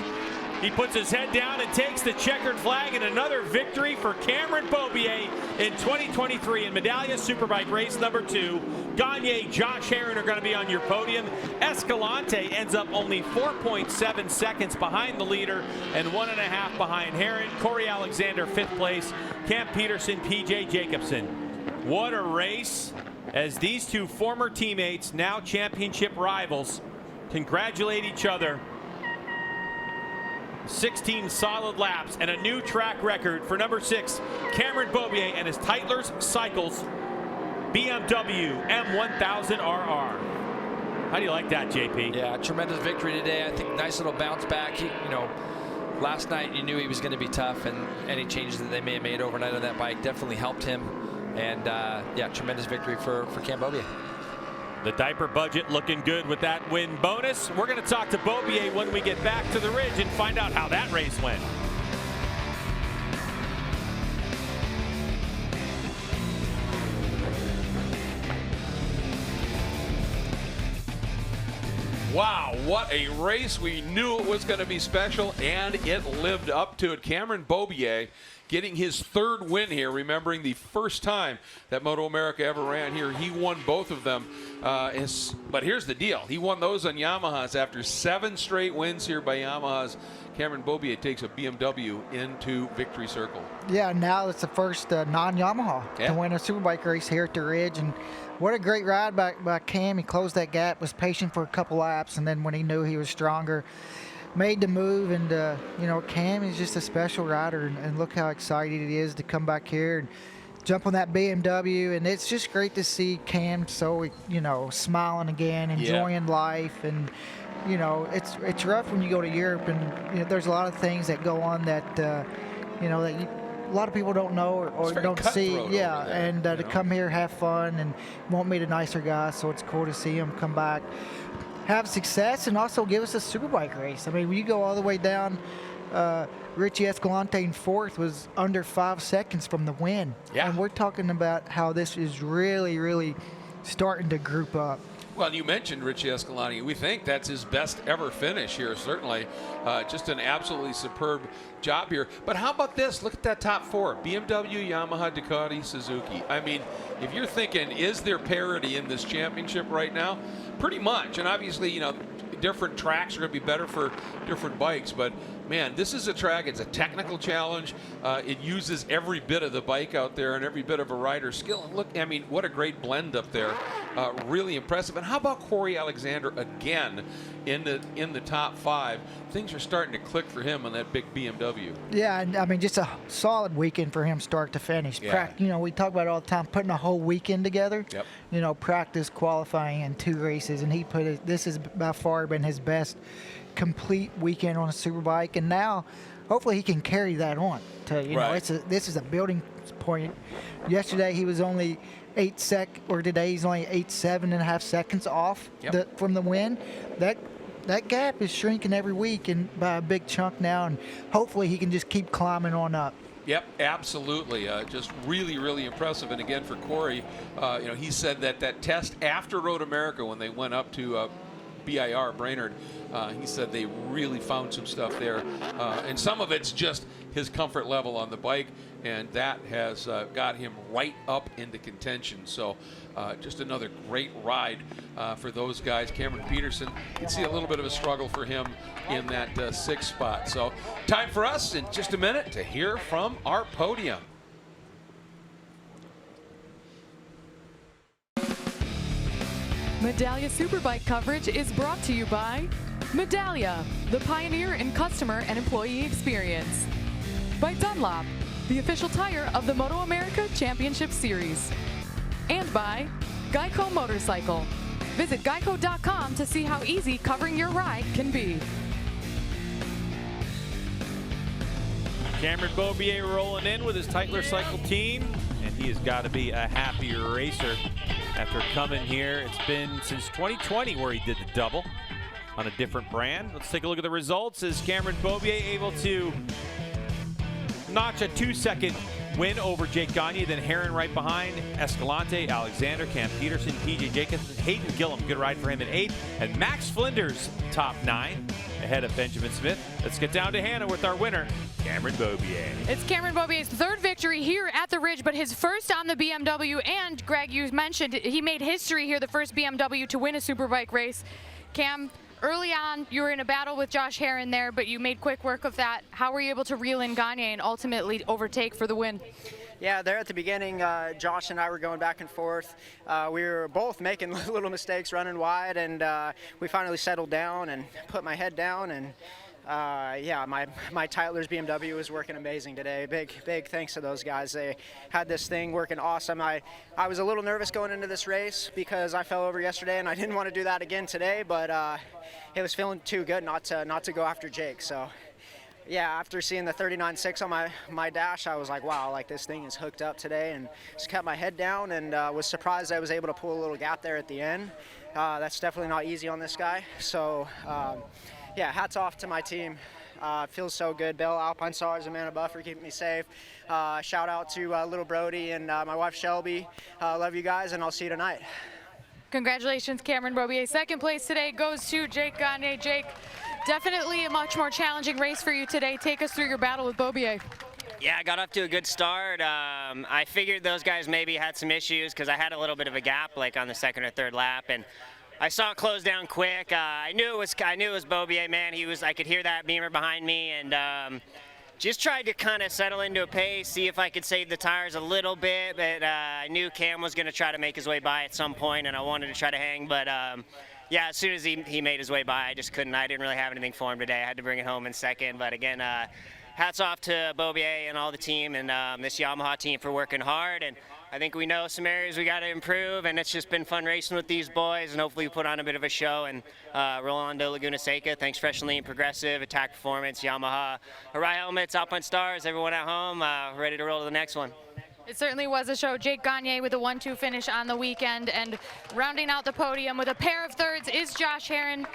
He puts his head down and takes the checkered flag, and another victory for Cameron Beaubier in 2023 in Medallia Superbike race number 2. Gagne, Josh Herrin are going to be on your podium. Escalante ends up only 4.7 seconds behind the leader and 1.5 behind Herrin. Corey Alexander, 5th place. Cam Peterson, PJ Jacobson. What a race as these two former teammates, now championship rivals, congratulate each other. 16 solid laps and a new track record for number 6, Cameron Beaubier and his Titler's Cycles BMW M1000RR. How do you like that, JP? Yeah, tremendous victory today. I think nice little bounce back. Last night you knew he was going to be tough, and any changes that they may have made overnight on that bike definitely helped him. And yeah, tremendous victory for Cam Beaubier. The diaper budget looking good with that win bonus. We're going to talk to Beaubier when we get back to the Ridge and find out how that race went. Wow, what a race. We knew it was going to be special, and it lived up to it. Cameron Beaubier getting his 3rd win here, remembering the first time that MotoAmerica ever ran here. He won both of them. But here's the deal. He won those on Yamahas after 7 straight wins here by Yamahas. Cameron Beaubier takes a BMW into victory circle. Yeah, now it's the first non-Yamaha to win a Superbike race here at the Ridge. And what a great ride by Cam. He closed that gap, was patient for a couple laps, and then when he knew he was stronger, made the move. And, you know, Cam is just a special rider, and look how excited he is to come back here and jump on that BMW. And it's just great to see Cam so, you know, smiling again, enjoying life. And, you know, it's rough when you go to Europe, and you know, there's a lot of things that go on that, you know, that a lot of people don't know or don't see. Yeah, and to come here, have fun, and won't meet a nicer guy. So it's cool to see him come back, have success, and also give us a Superbike race. I mean, when you go all the way down, Richie Escalante in 4th was under 5 seconds from the win. Yeah. And we're talking about how this is really, really starting to group up. Well, you mentioned Richie Escalante. We think that's his best ever finish here, certainly. Just an absolutely superb job here. But how about this? Look at that top 4. BMW, Yamaha, Ducati, Suzuki. I mean, if you're thinking, is there parity in this championship right now? Pretty much. And obviously, you know, different tracks are going to be better for different bikes. But, man, this is a track. It's a technical challenge. It uses every bit of the bike out there and every bit of a rider's skill. And look, I mean, what a great blend up there. Really impressive. And how about Corey Alexander again in the top 5? Things are starting to click for him on that big BMW. Yeah, and I mean, just a solid weekend for him start to finish. Yeah. You know, we talk about it all the time, putting a whole weekend together. Yep. You know, practice, qualifying, and 2 races, and he put it. This has by far been his best complete weekend on a Superbike, and now hopefully he can carry that on to, you know, this is a building point. Yesterday he was only today he's only 7.5 seconds off from the win. That gap is shrinking every week and by a big chunk now, and hopefully he can just keep climbing on up. Yep, absolutely. Just really, really impressive. And again, for Corey, you know, he said that test after Road America when they went up to BIR, Brainerd, he said they really found some stuff there. And some of it's just his comfort level on the bike, and that has got him right up into contention. So just another great ride for those guys. Cameron Peterson, you can see a little bit of a struggle for him in that 6th spot. So time for us in just a minute to hear from our podium. Medallia Superbike coverage is brought to you by Medallia, the pioneer in customer and employee experience. By Dunlop, the official tire of the MotoAmerica Championship Series. And by Geico Motorcycle. Visit geico.com to see how easy covering your ride can be. Cameron Beaubier rolling in with his Tytler Cycle team, and he has got to be a happier racer after coming here. It's been since 2020 where he did the double on a different brand. Let's take a look at the results. Is Cameron Beaubier able to notch a 2-second win over Jake Gagne, then Herron right behind, Escalante, Alexander, Cam Peterson, PJ Jacobson, Hayden Gillum, good ride for him in 8th, and Max Flinders top 9 ahead of Benjamin Smith. Let's get down to Hannah with our winner, Cameron Beaubier. It's Cameron Beaubier's 3rd victory here at the Ridge, but his first on the BMW. And Greg, you mentioned he made history here, the first BMW to win a Superbike race. Cam, early on, you were in a battle with Josh Herron there, but you made quick work of that. How were you able to reel in Gagne and ultimately overtake for the win? Yeah, there at the beginning, Josh and I were going back and forth. We were both making little mistakes running wide, and we finally settled down and put my head down. And yeah, my Tytler's BMW was working amazing today. Big thanks to those guys. They had this thing working awesome. I was a little nervous going into this race because I fell over yesterday, and I didn't want to do that again today. But it was feeling too good not to go after Jake. So yeah, after seeing the 39.6 on my dash, I was like, wow, like this thing is hooked up today, and just kept my head down and was surprised I was able to pull a little gap there at the end. That's definitely not easy on this guy. So yeah, hats off to my team. Feels so good. Bill, Alpine Stars, Amanda Buffer keeping me safe. Shout out to little Brody and my wife Shelby. Love you guys, and I'll see you tonight. Congratulations, Cameron Beaubier. 2nd place today goes to Jake Gagne. Jake, definitely a much more challenging race for you today. Take us through your battle with Beaubier. Yeah, I got off to a good start. I figured those guys maybe had some issues because I had a little bit of a gap, like on the second or third lap, and I saw it close down quick. I knew it was Bobier, man. I could hear that beamer behind me, and just tried to kind of settle into a pace, see if I could save the tires a little bit. But I knew Cam was going to try to make his way by at some point, and I wanted to try to hang. But yeah, as soon as he made his way by, I just couldn't. I didn't really have anything for him today. I had to bring it home in second. But again, hats off to Bobier and all the team and this Yamaha team for working hard. And I think we know some areas we got to improve, and it's just been fun racing with these boys, and hopefully we put on a bit of a show and roll on to Laguna Seca. Thanks Fresh and Lean, Progressive, Attack Performance, Yamaha, Harai Helmets, Alpine Stars, everyone at home, ready to roll to the next one. It certainly was a show. Jake Gagne with a 1-2 finish on the weekend, and rounding out the podium with a pair of thirds is Josh Herron.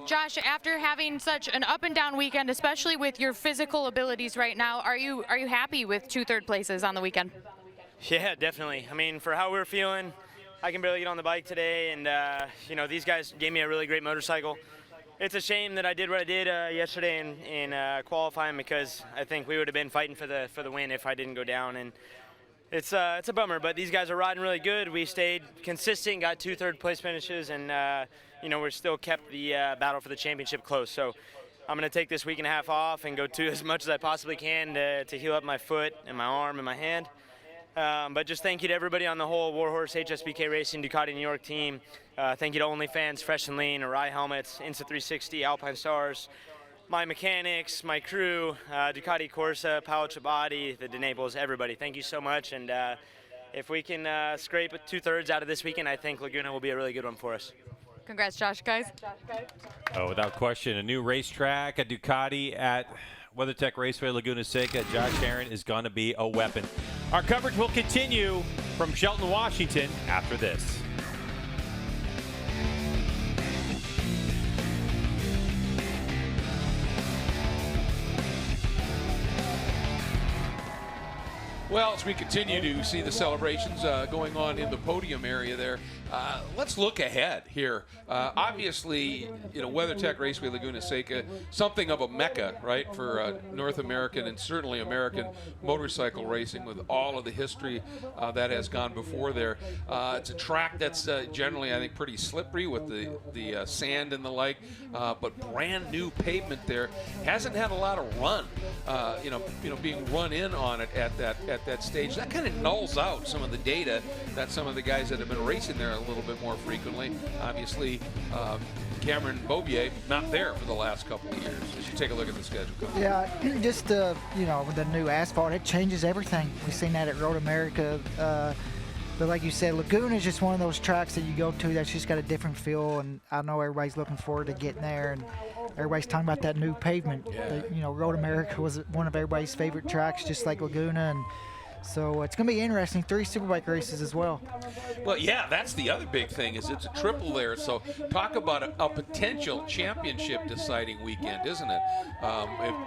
Josh, after having such an up and down weekend, especially with your physical abilities right now, are you happy with 2 third places on the weekend? Yeah, definitely. I mean, for how we were feeling, I can barely get on the bike today, and you know, these guys gave me a really great motorcycle. It's a shame that I did what I did yesterday in qualifying, because I think we would have been fighting for the win if I didn't go down, and it's a bummer. But these guys are riding really good. We stayed consistent, got 2 third place finishes, and you know, we're still kept the battle for the championship close. So I'm going to take this week and a half off and go to as much as I possibly can to heal up my foot and my arm and my hand. But just thank you to everybody on the whole Warhorse, HSBK Racing, Ducati New York team. Thank you to OnlyFans, Fresh and Lean, Arai Helmets, Insta360, Alpine Stars, my mechanics, my crew, Ducati Corsa, Paolo Ciabatti, the Denables, everybody. Thank you so much. And if we can scrape 2 thirds out of this weekend, I think Laguna will be a really good one for us. Congrats, Josh, guys. Oh, without question, a new racetrack, a Ducati at WeatherTech Raceway, Laguna Seca. Josh Herron is going to be a weapon. Our coverage will continue from Shelton, Washington after this. Well, as we continue to see the celebrations going on in the podium area there, let's look ahead here. Obviously, you know, WeatherTech Raceway Laguna Seca, something of a mecca, right, for North American and certainly American motorcycle racing, with all of the history that has gone before there. It's a track that's generally, I think, pretty slippery with the sand and the like, but brand new pavement there. Hasn't had a lot of run, you know, being run in on it at that stage. That kind of nulls out some of the data that some of the guys that have been racing there a little bit more frequently. Obviously, Cameron Bobier not there for the last couple of years. As you take a look at the schedule. Yeah, just you know, with the new asphalt, it changes everything. We've seen that at Road America. But like you said, Laguna is just one of those tracks that you go to that's just got a different feel, and I know everybody's looking forward to getting there, and everybody's talking about that new pavement. Yeah. You know, Road America was one of everybody's favorite tracks, just like Laguna, and so it's going to be interesting. 3 Superbike races as well. Well, yeah, that's the other big thing, is it's a triple there. So talk about a potential championship deciding weekend, isn't it?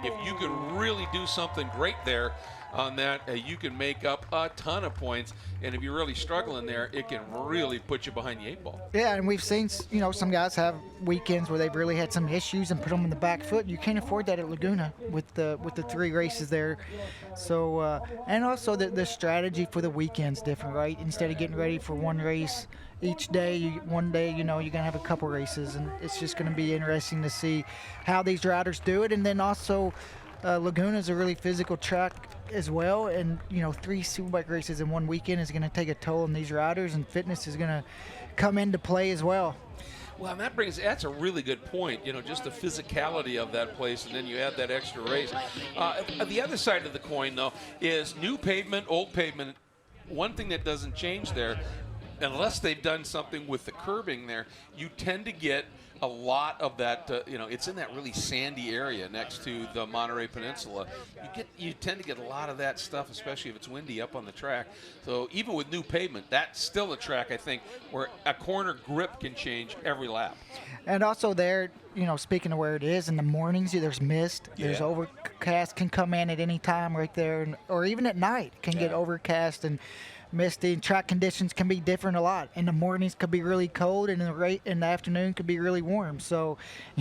If you can really do something great there on that, you can make up a ton of points. And if you're really struggling there, it can really put you behind the 8 ball. Yeah, and we've seen, you know, some guys have weekends where they've really had some issues and put them in the back foot. You can't afford that at Laguna with the 3 races there. So, and also the strategy for the weekend's different, right? Instead of getting ready for one race each day, one day, you know, you're going to have a couple races, and it's just going to be interesting to see how these riders do it. And then also, Laguna is a really physical track as well, and you know, 3 Superbike races in one weekend is going to take a toll on these riders, and fitness is going to come into play as well. Well, and that's a really good point, you know, just the physicality of that place, and then you add that extra race. The other side of the coin, though, is new pavement, old pavement. One thing that doesn't change there, unless they've done something with the curbing there, you tend to get a lot of that, you know, it's in that really sandy area next to the Monterey Peninsula. You tend to get a lot of that stuff, especially if it's windy up on the track. So even with new pavement, that's still a track, I think, where a corner grip can change every lap. And also there, you know, speaking of where it is, in the mornings there's mist, there's overcast can come in at any time right there, or even at night can get overcast and misty, and track conditions can be different a lot. In the mornings could be really cold, and in the afternoon could be really warm. So,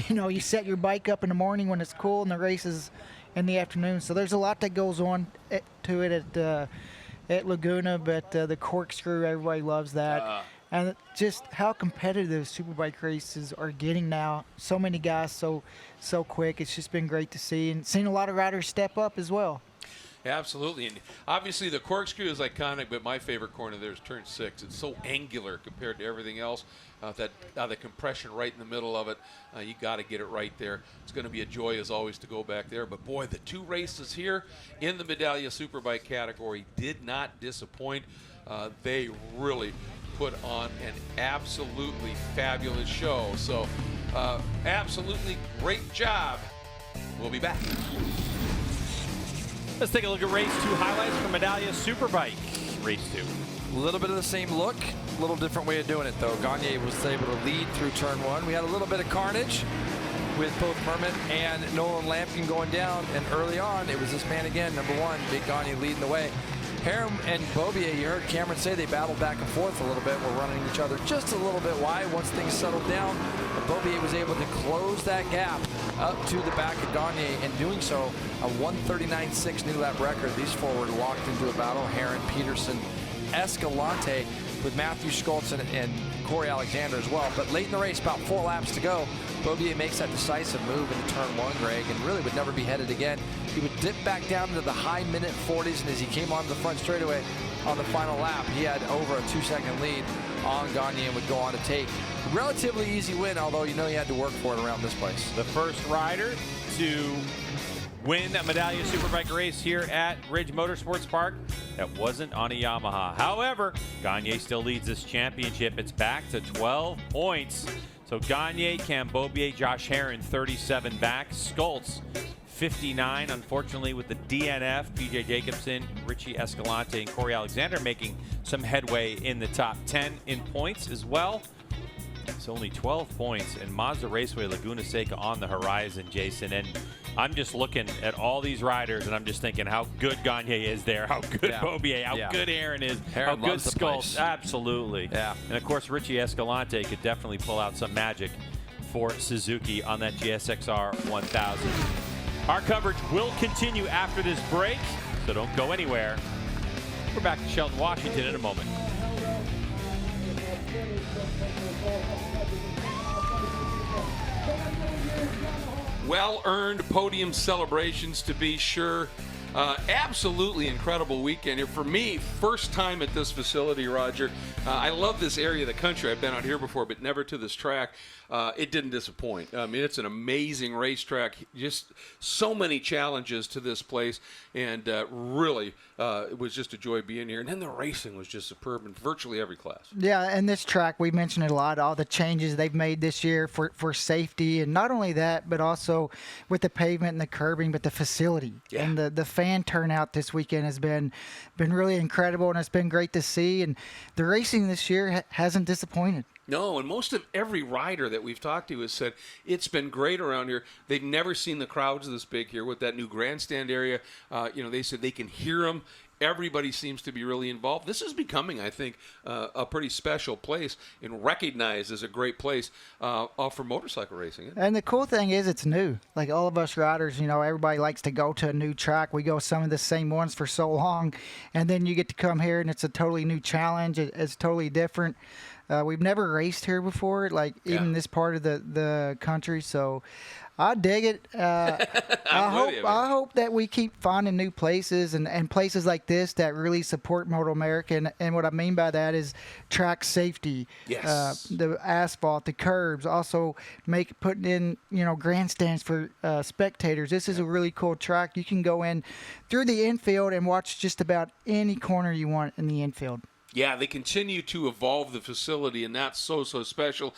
you know, you set your bike up in the morning when it's cool and the race is in the afternoon. So there's a lot that goes on to it at Laguna, but the corkscrew, everybody loves that. And just how competitive those Superbike races are getting now. So many guys so quick. It's just been great to see, and seeing a lot of riders step up as well. Absolutely, and obviously the corkscrew is iconic, but my favorite corner there is turn 6. It's so angular compared to everything else. The compression right in the middle of it, you got to get it right there. It's going to be a joy as always to go back there. But boy, the 2 races here in the Medallia Superbike category did not disappoint. They really put on an absolutely fabulous show. So, absolutely great job. We'll be back. Let's take a look at race 2 highlights from Medallia Superbike. Race 2. A little bit of the same look, a little different way of doing it though. Gagne was able to lead through turn 1. We had a little bit of carnage with both Mermet and Nolan Lampkin going down, and early on it was this man again, number 1, Jake Gagne, leading the way. Herrim and Beaubier, you heard Cameron say they battled back and forth a little bit. We're running each other just a little bit wide once things settled down. But Beaubier was able to close that gap up to the back of Gagne, and doing so, a 1:39.6 new lap record. These four were locked into a battle. Herrin, Peterson, Escalante, with Matthew Schultz and Corey Alexander as well. But late in the race, about 4 laps to go, Beaubier makes that decisive move into turn 1, Greg, and really would never be headed again. He would dip back down into the high minute 40s, and as he came onto the front straightaway on the final lap, he had over a 2-second lead on Gagne and would go on to take a relatively easy win, although you know he had to work for it around this place. The first rider to win that Medallia Superbike race here at Ridge Motorsports Park that wasn't on a Yamaha. However, Gagne still leads this championship. It's back to 12 points. So Gagne, Cam Beaubier, Josh Herrin, 37 back. Schultz, 59, unfortunately, with the DNF. PJ Jacobson, Richie Escalante, and Corey Alexander making some headway in the top 10 in points as well. It's only 12 points, and Mazda Raceway Laguna Seca on the horizon, Jason. And I'm just looking at all these riders, and I'm just thinking how good Gagne is there, how good Beaubier, how good Herrin is, how good Schultz. Absolutely. Yeah. And, of course, Richie Escalante could definitely pull out some magic for Suzuki on that GSXR 1000. Our coverage will continue after this break, so don't go anywhere. We're back to Shelton, Washington in a moment. Well-earned podium celebrations, to be sure. Absolutely incredible weekend here. For me, first time at this facility, Roger. I love this area of the country. I've been out here before, but never to this track. It didn't disappoint. I mean, it's an amazing racetrack. Just so many challenges to this place, and really, it was just a joy being here. And then the racing was just superb in virtually every class. Yeah, and this track, we mentioned it a lot, all the changes they've made this year for safety, and not only that, but also with the pavement and the curbing, but the facility. Yeah. And the fan turnout this weekend has been really incredible, and it's been great to see. And the racing this year hasn't disappointed. No, and most of every rider that we've talked to has said it's been great around here. They've never seen the crowds this big here with that new grandstand area. They said they can hear them. Everybody seems to be really involved. This is becoming, I think, a pretty special place and recognized as a great place for motorcycle racing. And the cool thing is it's new. Like all of us riders, everybody likes to go to a new track. We go some of the same ones for so long, and then you get to come here and it's a totally new challenge. It's totally different. We've never raced here before, even this part of the country, so I dig it. I hope that we keep finding new places and places like this that really support MotoAmerica. And what I mean by that is track safety, the asphalt, the curbs, also putting in grandstands for spectators. This is a really cool track. You can go in through the infield and watch just about any corner you want in the infield. Yeah, they continue to evolve the facility, and that's so special.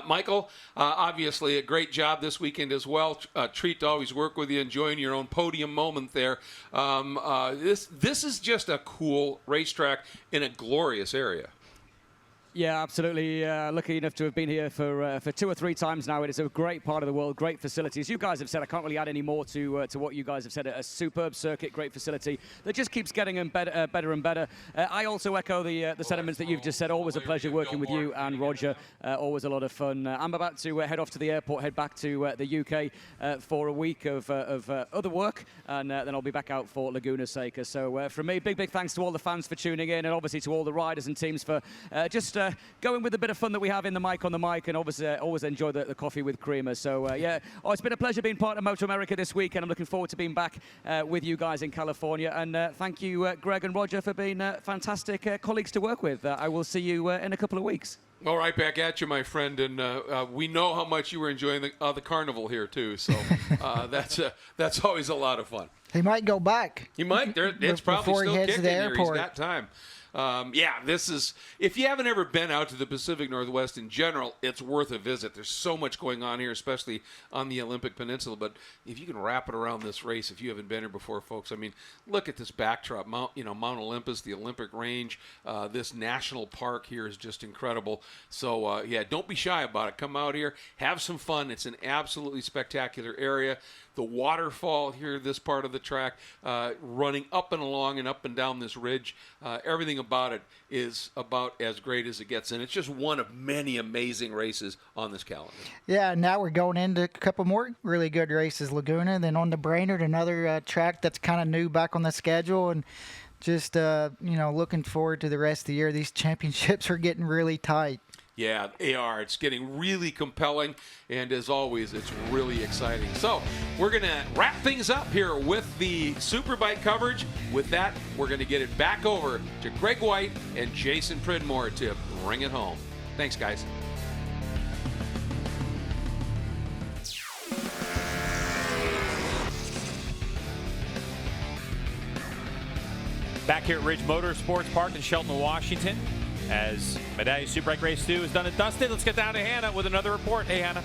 Michael, obviously a great job this weekend as well. Treat to always work with you, enjoying your own podium moment there. This is just a cool racetrack in a glorious area. Yeah, absolutely. Lucky enough to have been here for 2 or 3 times now. It is a great part of the world, great facilities. You guys have said, I can't really add any more to what you guys have said. A superb circuit, great facility that just keeps getting better and better. I also echo the sentiments that you've just said. Always a pleasure working with you and Roger. Always a lot of fun. I'm about to head off to the airport, head back to the UK for a week of other work, and then I'll be back out for Laguna Seca. So from me, big thanks to all the fans for tuning in, and obviously to all the riders and teams for just going with a bit of fun that we have in the mic on the mic, and obviously always enjoy the coffee with creamer. So yeah, it's been a pleasure being part of MotoAmerica this week, and I'm looking forward to being back with you guys in California. And thank you, Greg and Roger, for being fantastic colleagues to work with. I will see you in a couple of weeks. All right, back at you, my friend, and we know how much you were enjoying the carnival here too. So that's always a lot of fun. He might go back. He might. It's probably before still he heads kicking to the here. airport. He's got time. Yeah, this is, if you haven't ever been out to the Pacific Northwest in general, it's worth a visit. There's so much going on here, especially on the Olympic Peninsula. But if you can wrap it around this race, if you haven't been here before, folks, I mean, look at this backdrop. Mount Olympus, the Olympic range, this national park here is just incredible. So, yeah, don't be shy about it. Come out here, have some fun. It's an absolutely spectacular area. The waterfall here, this part of the track, running up and along and up and down this ridge, everything about it is about as great as it gets. And it's just one of many amazing races on this calendar. Yeah, now we're going into a couple more really good races. Laguna, then on to Brainerd, another track that's kind of new back on the schedule. And just, looking forward to the rest of the year. These championships are getting really tight. Yeah, they are. It's getting really compelling, and as always, it's really exciting. So we're going to wrap things up here with the Superbike coverage. With that, we're going to get it back over to Greg White and Jason Pridmore to bring it home. Thanks, guys. Back here at Ridge Motorsports Park in Shelton, Washington, as Medallia Superbike Race 2 is done and dusted. Let's get down to Hannah with another report. Hey, Hannah.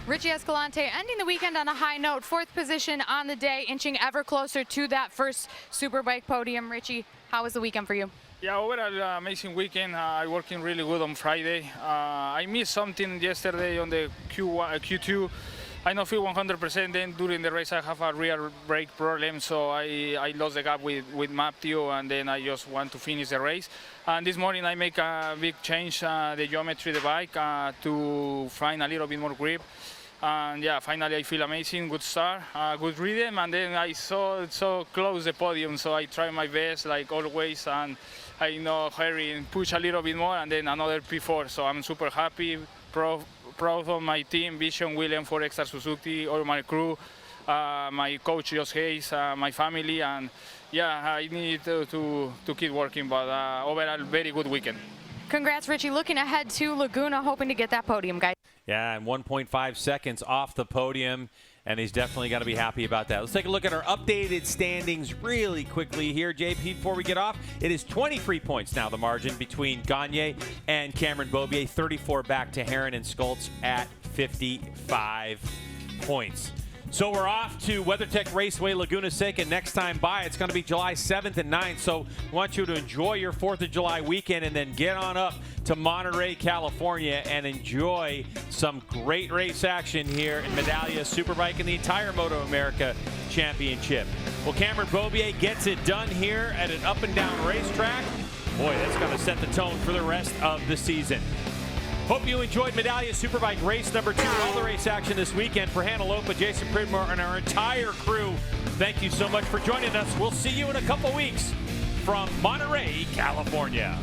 Richie Escalante ending the weekend on a high note. 4th position on the day, inching ever closer to that first Superbike podium. Richie, how was the weekend for you? Yeah, overall amazing weekend. I working really good on Friday. I missed something yesterday on the Q2. I don't feel 100%. Then during the race I have a rear brake problem, so I lost the gap with Matthew, and then I just want to finish the race. And this morning I make a big change, the geometry of the bike to find a little bit more grip. And yeah, finally I feel amazing, good start, good rhythm, and then I saw so close the podium, so I try my best like always, and I hurry and push a little bit more, and then another P4. So I'm super happy, proud of my team, Vision, William, for Extra Suzuki, all my crew, my coach Josh Hayes, my family, and yeah, I need to keep working, but overall very good weekend. Congrats, Richie. Looking ahead to Laguna, hoping to get that podium, guys. Yeah, and 1.5 seconds off the podium, and he's definitely got to be happy about that. Let's take a look at our updated standings really quickly here, JP, before we get off. It is 23 points now, the margin between Gagne and Cameron Beaubier, 34 back to Herron and Schultz at 55 points. So we're off to WeatherTech Raceway, Laguna Seca next time by. It's going to be July 7th and 9th, so we want you to enjoy your 4th of July weekend and then get on up to Monterey, California, and enjoy some great race action here in Medallia Superbike and the entire MotoAmerica Championship. Well, Cameron Beaubier gets it done here at an up-and-down racetrack. Boy, that's going to set the tone for the rest of the season. Hope you enjoyed Medallia Superbike race number 2. All the race action this weekend. For Hannah Lopa, Jason Pridmore, and our entire crew, thank you so much for joining us. We'll see you in a couple weeks from Monterey, California.